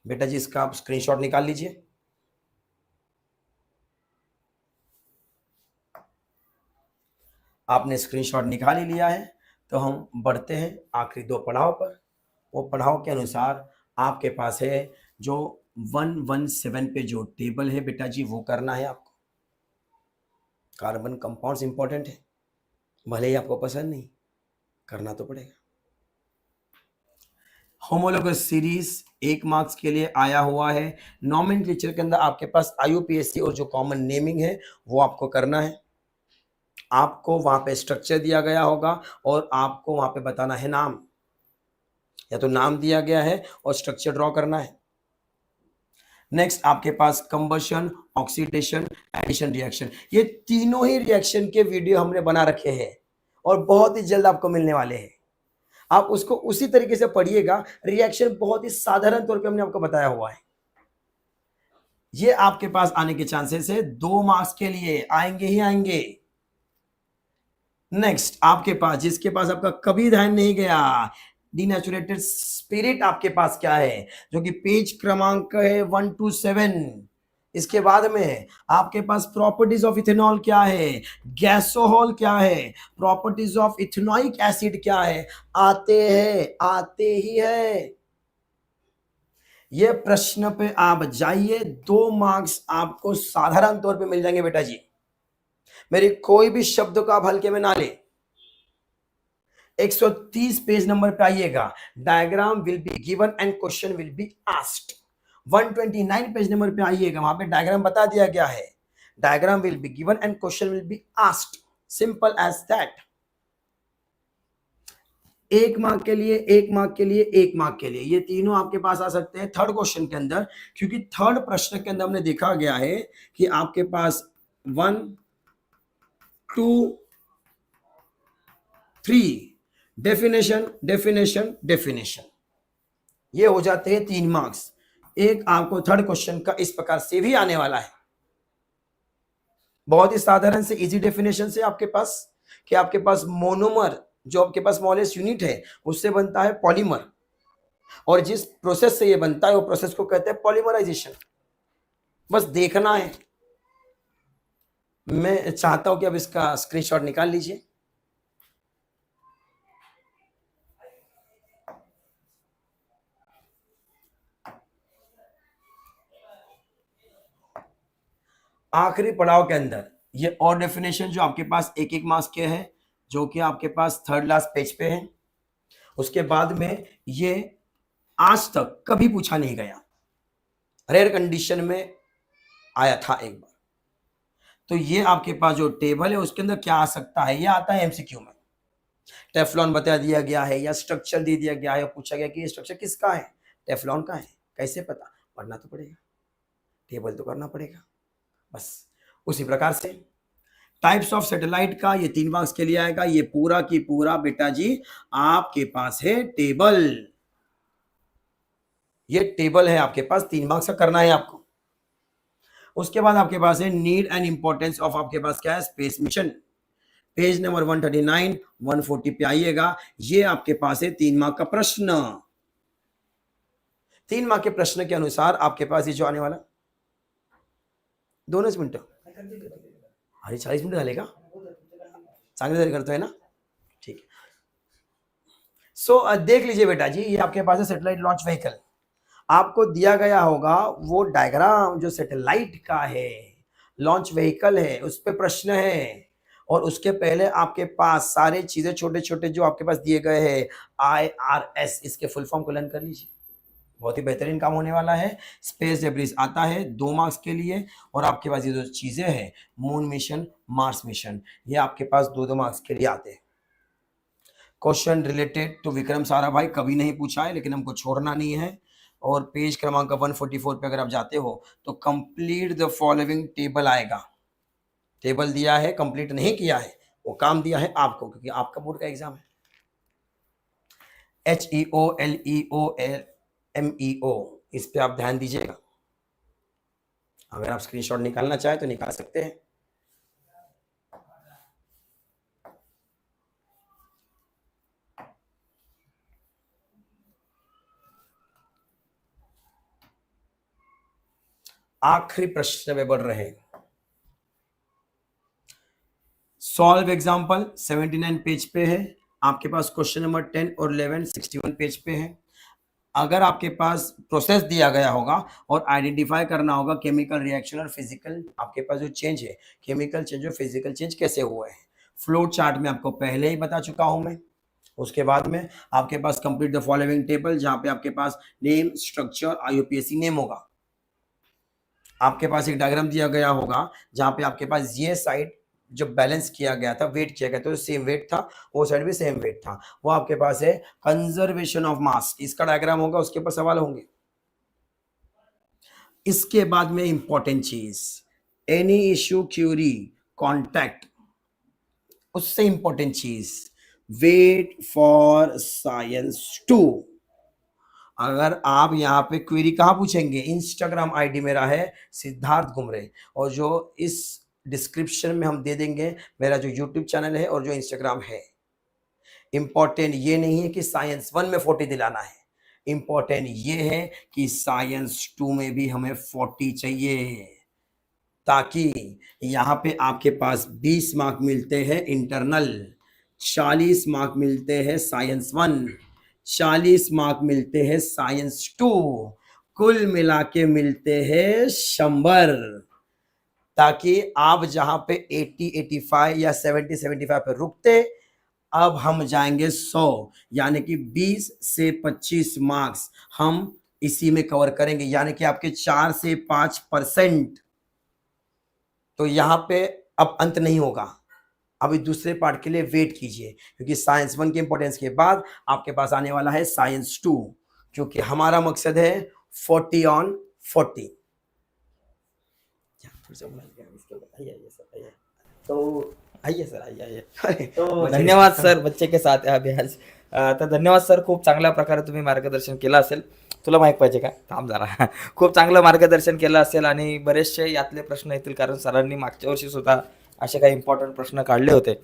[SPEAKER 2] बेटा जी इसका आप स्क्रीनशॉट निकाल लीजिए। आपने स्क्रीनशॉट निकाल ही लिया है, तो हम बढ़ते हैं आखिरी 2 पड़ाव पर। वो पड़ाव के अनुसार आपके पास है जो 117 पे जो टेबल है बेटा जी वो करना है आपको। कार्बन कंपाउंड्स इंपॉर्टेंट है, भले ही आपको पसंद नहीं, करना तो पड़ेगा। होमोलोगस सीरीज 1 मार्क्स के लिए आया हुआ है। नॉमेनक्लेचर के अंदर आपके पास आईयूपीएसी और जो कॉमन नेमिंग है वो आपको करना है। आपको वहां पे स्ट्रक्चर दिया गया होगा और आपको वहां पे बताना है नाम, या तो नाम दिया गया है और स्ट्रक्चर ड्रॉ करना है। नेक्स्ट आपके पास कंबशन, ऑक्सीडेशन, एडिशन रिएक्शन, ये तीनों ही रिएक्शन के वीडियो हमने बना रखे हैं और बहुत ही जल्द आपको मिलने वाले हैं। आप उसको उसी तरीके से पढ़िएगा। रिएक्शन बहुत ही साधारण तौर पे हमने आपको बताया हुआ है। ये आपके पास आने के चांसेस है, 2 मार्क्स के लिए आएंगे ही आएंगे। नेक्स्ट आपके पास, जिसके पास आपका कभी ध्यान नहीं गया, डीनेचुरेटेड स्पिरिट आपके पास क्या है, जो कि पेज क्रमांक है 127। इसके बाद में आपके पास प्रॉपर्टीज ऑफ इथेनॉल क्या है, गैसोहॉल क्या है, प्रॉपर्टीज ऑफ इथेनॉइक एसिड क्या है, आते ही है। ये प्रश्न पे आप जाइए, 2 मार्क्स आपको साधारण तौर पे मिल जाएंगे बेटा जी। मेरी कोई भी शब्द को आप हल्के में ना ले। 130 पेज नंबर पे आइएगा, diagram will be given and question will be asked. 129 page number पे आइएगा, वहां पे डायग्राम बता दिया गया है, diagram will be given and question will be asked, simple as that. 1 mark के लिए, 1 मार्क के लिए, 1 मार्क के लिए, ये तीनों आपके पास आ सकते हैं थर्ड क्वेश्चन के अंदर, क्योंकि थर्ड प्रश्न के अंदर हमने देखा गया है कि आपके पास 1 2 3 डेफिनेशन डेफिनेशन डेफिनेशन, ये हो जाते हैं 3 मार्क्स। एक आपको थर्ड क्वेश्चन का इस प्रकार से भी आने वाला है, बहुत ही साधारण से इजी डेफिनेशन से आपके पास, कि आपके पास मोनोमर जो आपके पास स्मॉलेस्ट यूनिट है उससे बनता है पॉलीमर, और जिस प्रोसेस से ये बनता है वो प्रोसेस को कहते हैं पॉलीमराइजेशन। बस देखना है। मैं चाहता हूं कि अब इसका स्क्रीनशॉट निकाल लीजिए। आखिरी पड़ाव के अंदर ये और डेफिनेशन जो आपके पास 1-1 मार्क्स के हैं, जो कि आपके पास थर्ड लास्ट पेज पे है। उसके बाद में ये आज तक कभी पूछा नहीं गया, रेयर कंडीशन में आया था एक बार। तो ये आपके पास जो टेबल है उसके अंदर क्या आ सकता है, ये आता है एमसीक्यू में। टेफ्लॉन बता दिया गया है या स्ट्रक्चर दे दिया गया है, पूछा गया कि ये स्ट्रक्चर किसका है, टेफ्लॉन का है, कैसे पता, पढ़ना तो पड़ेगा, टेबल तो करना पड़ेगा। बस उसी प्रकार से टाइप्स ऑफ सैटेलाइट का ये 3 मार्क्स के लिए आएगा। ये पूरा की पूरा बेटा जी आपके पास है टेबल, ये टेबल है आपके पास, 3 मार्क्स का करना है आपको। उसके बाद आपके पास है नीड एंड इंपॉर्टेंस ऑफ, आपके पास क्या है, स्पेस मिशन। पेज नंबर 139 140 पे आइएगा। ये आपके पास है 3 मार्क का प्रश्न। 3 मार्क के प्रश्न के अनुसार आपके पास ये जो आने वाला 2 मिनिट, अरे 40 मिनिट झाले का, चांगले तरी करतोय ना, ठीक है। सो देख लीजिए बेटा जी, ये आपके पास है सैटेलाइट लॉन्च व्हीकल। आपको दिया गया होगा वो डायग्राम जो सैटेलाइट का है, लॉन्च व्हीकल है, उस पे प्रश्न है, और उसके पहले आपके पास सारे चीजें छोटे छोटे जो आपके पास दिए गए हैं, IRS, इसके फुल फॉर्म को लर्न कर लीजिए, बहुत ही बेहतरीन काम होने वाला है। स्पेस डेब्रिस आता है 2 मार्क्स के लिए, और आपके पास ये जो चीजें हैं, मून मिशन, मार्स मिशन, ये आपके पास 2-2 मार्क्स के लिए आते हैं। Question related to Vikram Sarabhai कभी नहीं पूछा है, लेकिन हमको छोड़ना नहीं है। और पेज क्रमांक 144 पे अगर आप जाते हो तो कंप्लीट द फॉलोइंग टेबल आएगा। टेबल दिया है, कंप्लीट नहीं किया है, वो काम दिया है आपको, क्योंकि आपका बोर्ड का एग्जाम है। HEOLEOMEO, इस पे आप ध्यान दीजिएगा। अगर आप स्क्रीनशॉट निकालना चाहे तो निकाल सकते हैं। आखिरी प्रश्न में बढ़ रहे हैं। सॉल्व एग्जाम्पल 79 पेज पे है आपके पास। क्वेश्चन नंबर 10 और 11 61 पेज पे है। अगर आपके पास प्रोसेस दिया गया होगा और आइडेंटिफाई करना होगा केमिकल रिएक्शन और फिजिकल, आपके पास जो चेंज है, केमिकल चेंज और फिजिकल चेंज कैसे हुआ है, फ्लो चार्ट में आपको पहले ही बता चुका हूं मैं। उसके बाद में आपके पास कंप्लीट द फॉलोइंग टेबल, जहां पे आपके पास नेम, स्ट्रक्चर, IUPAC नेम होगा। आपके पास एक डायग्राम दिया गया होगा जहां पे आपके पास ये साइड जो बैलेंस किया गया था, वेट किया गया था, तो सेम वेट था, वो साइड भी सेम वेट था, वो आपके पास है कंजर्वेशन ऑफ मास, इसका डायग्राम होगा, उसके ऊपर सवाल होंगे। इसके बाद में इंपॉर्टेंट चीज, एनी इश्यू क्यूरी कॉन्टैक्ट, उससे इंपॉर्टेंट चीज वेट फॉर साइंस 2। अगर आप यहाँ पे क्वेरी कहाँ पूछेंगे, इंस्टाग्राम ID मेरा है सिद्धार्थ गुमरे, और जो इस डिस्क्रिप्शन में हम दे देंगे मेरा जो यूट्यूब चैनल है और जो इंस्टाग्राम है। इंपॉर्टेंट ये नहीं है कि साइंस 1 में 40 दिलाना है, इंपॉर्टेंट ये है कि साइंस 2 में भी हमें 40 चाहिए, ताकि यहाँ पे आपके पास 20 मार्क मिलते हैं इंटरनल, 40 मार्क मिलते हैं साइंस 1, 40 मार्क मिलते हैं साइंस 2, कुल मिला के मिलते हैं 100, ताकि आप जहां पे 80 85 या 70 75 पे रुकते, अब हम जाएंगे 100, यानी कि 20 से 25 मार्क्स हम इसी में कवर करेंगे, यानी कि आपके 4 से 5%। तो यहाँ पे अब अंत नहीं होगा, अभी दूसरे पार्ट के लिए वेट कीजिए, क्योंकि साइंस 1 के इंपॉर्टेंस के बाद आपके पास आने वाला है साइंस 2, क्योंकि हमारा मकसद है 40 on 40।
[SPEAKER 1] तो आइए सर, आइए। तो धन्यवाद सर, बच्चे के साथ आहे अभ्यास। तर धन्यवाद सर, खूप चांगल्या प्रकारे तुम्ही मार्गदर्शन केलं असेल। तुला माहिती पाहिजे का, थांब जरा। खूप चांगलं मार्गदर्शन केलं असेल आणि बरेचसे यातले प्रश्न येतील, कारण सरांनी मागच्या वर्षी सुद्धा असे काही इम्पॉर्टंट प्रश्न काढले होते,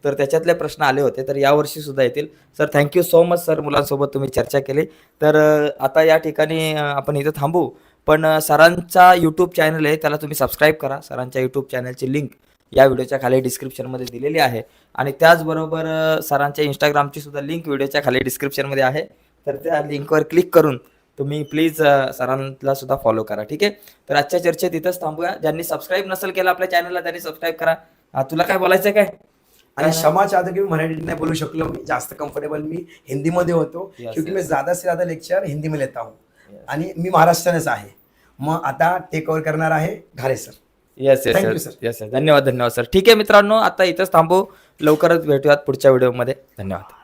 [SPEAKER 1] तर त्याच्यातले प्रश्न आले होते, तर यावर्षी सुद्धा येतील। Sir thank you so much sir, मुलांसोबत तुम्ही चर्चा केली। तर आता या ठिकाणी आपण इथं थांबू, पण सरांचा यूट्यूब चॅनल आहे, त्याला तुम्ही सबस्क्राईब करा। सरांच्या यूट्यूब चॅनलची लिंक या व्हिडिओच्या खाली डिस्क्रिप्शनमध्ये दिलेली आहे, आणि त्याचबरोबर सरांच्या इंस्टाग्रामची सुद्धा लिंक व्हिडिओच्या खाली डिस्क्रिप्शनमध्ये आहे। तर त्या लिंकवर क्लिक करून तुम्ही प्लीज सरांना सुद्धा फॉलो करा, ठीक आहे। तर आजच्या चर्चेत इथंच थांबूया। ज्यांनी सबस्क्राईब नसेल केलं आपल्या चॅनलला, त्यांनी सबस्क्राईब करा। तुला काय बोलायचं काय?
[SPEAKER 2] आणि क्षमा चाहतो की मी मराठीत नाही बोलू शकलो, मी जास्त कम्फर्टेबल मी हिंदीमध्ये होतो, क्योंकि मैं ज़्यादा से ज़्यादा लेक्चर हिंदी में लेता हूँ, आणि मी महाराष्ट्रानेच आहे। मग आता टेक ओव्हर करणार आहे Ghare sir.
[SPEAKER 1] Yes yes
[SPEAKER 2] thank you
[SPEAKER 1] sir,
[SPEAKER 2] sir.
[SPEAKER 1] Yes धन्यवाद धन्यवाद सर। ठीक आहे मित्रांनो, आता इथंच थांबू, लवकरच भेटूयात पुढच्या व्हिडिओमध्ये। धन्यवाद।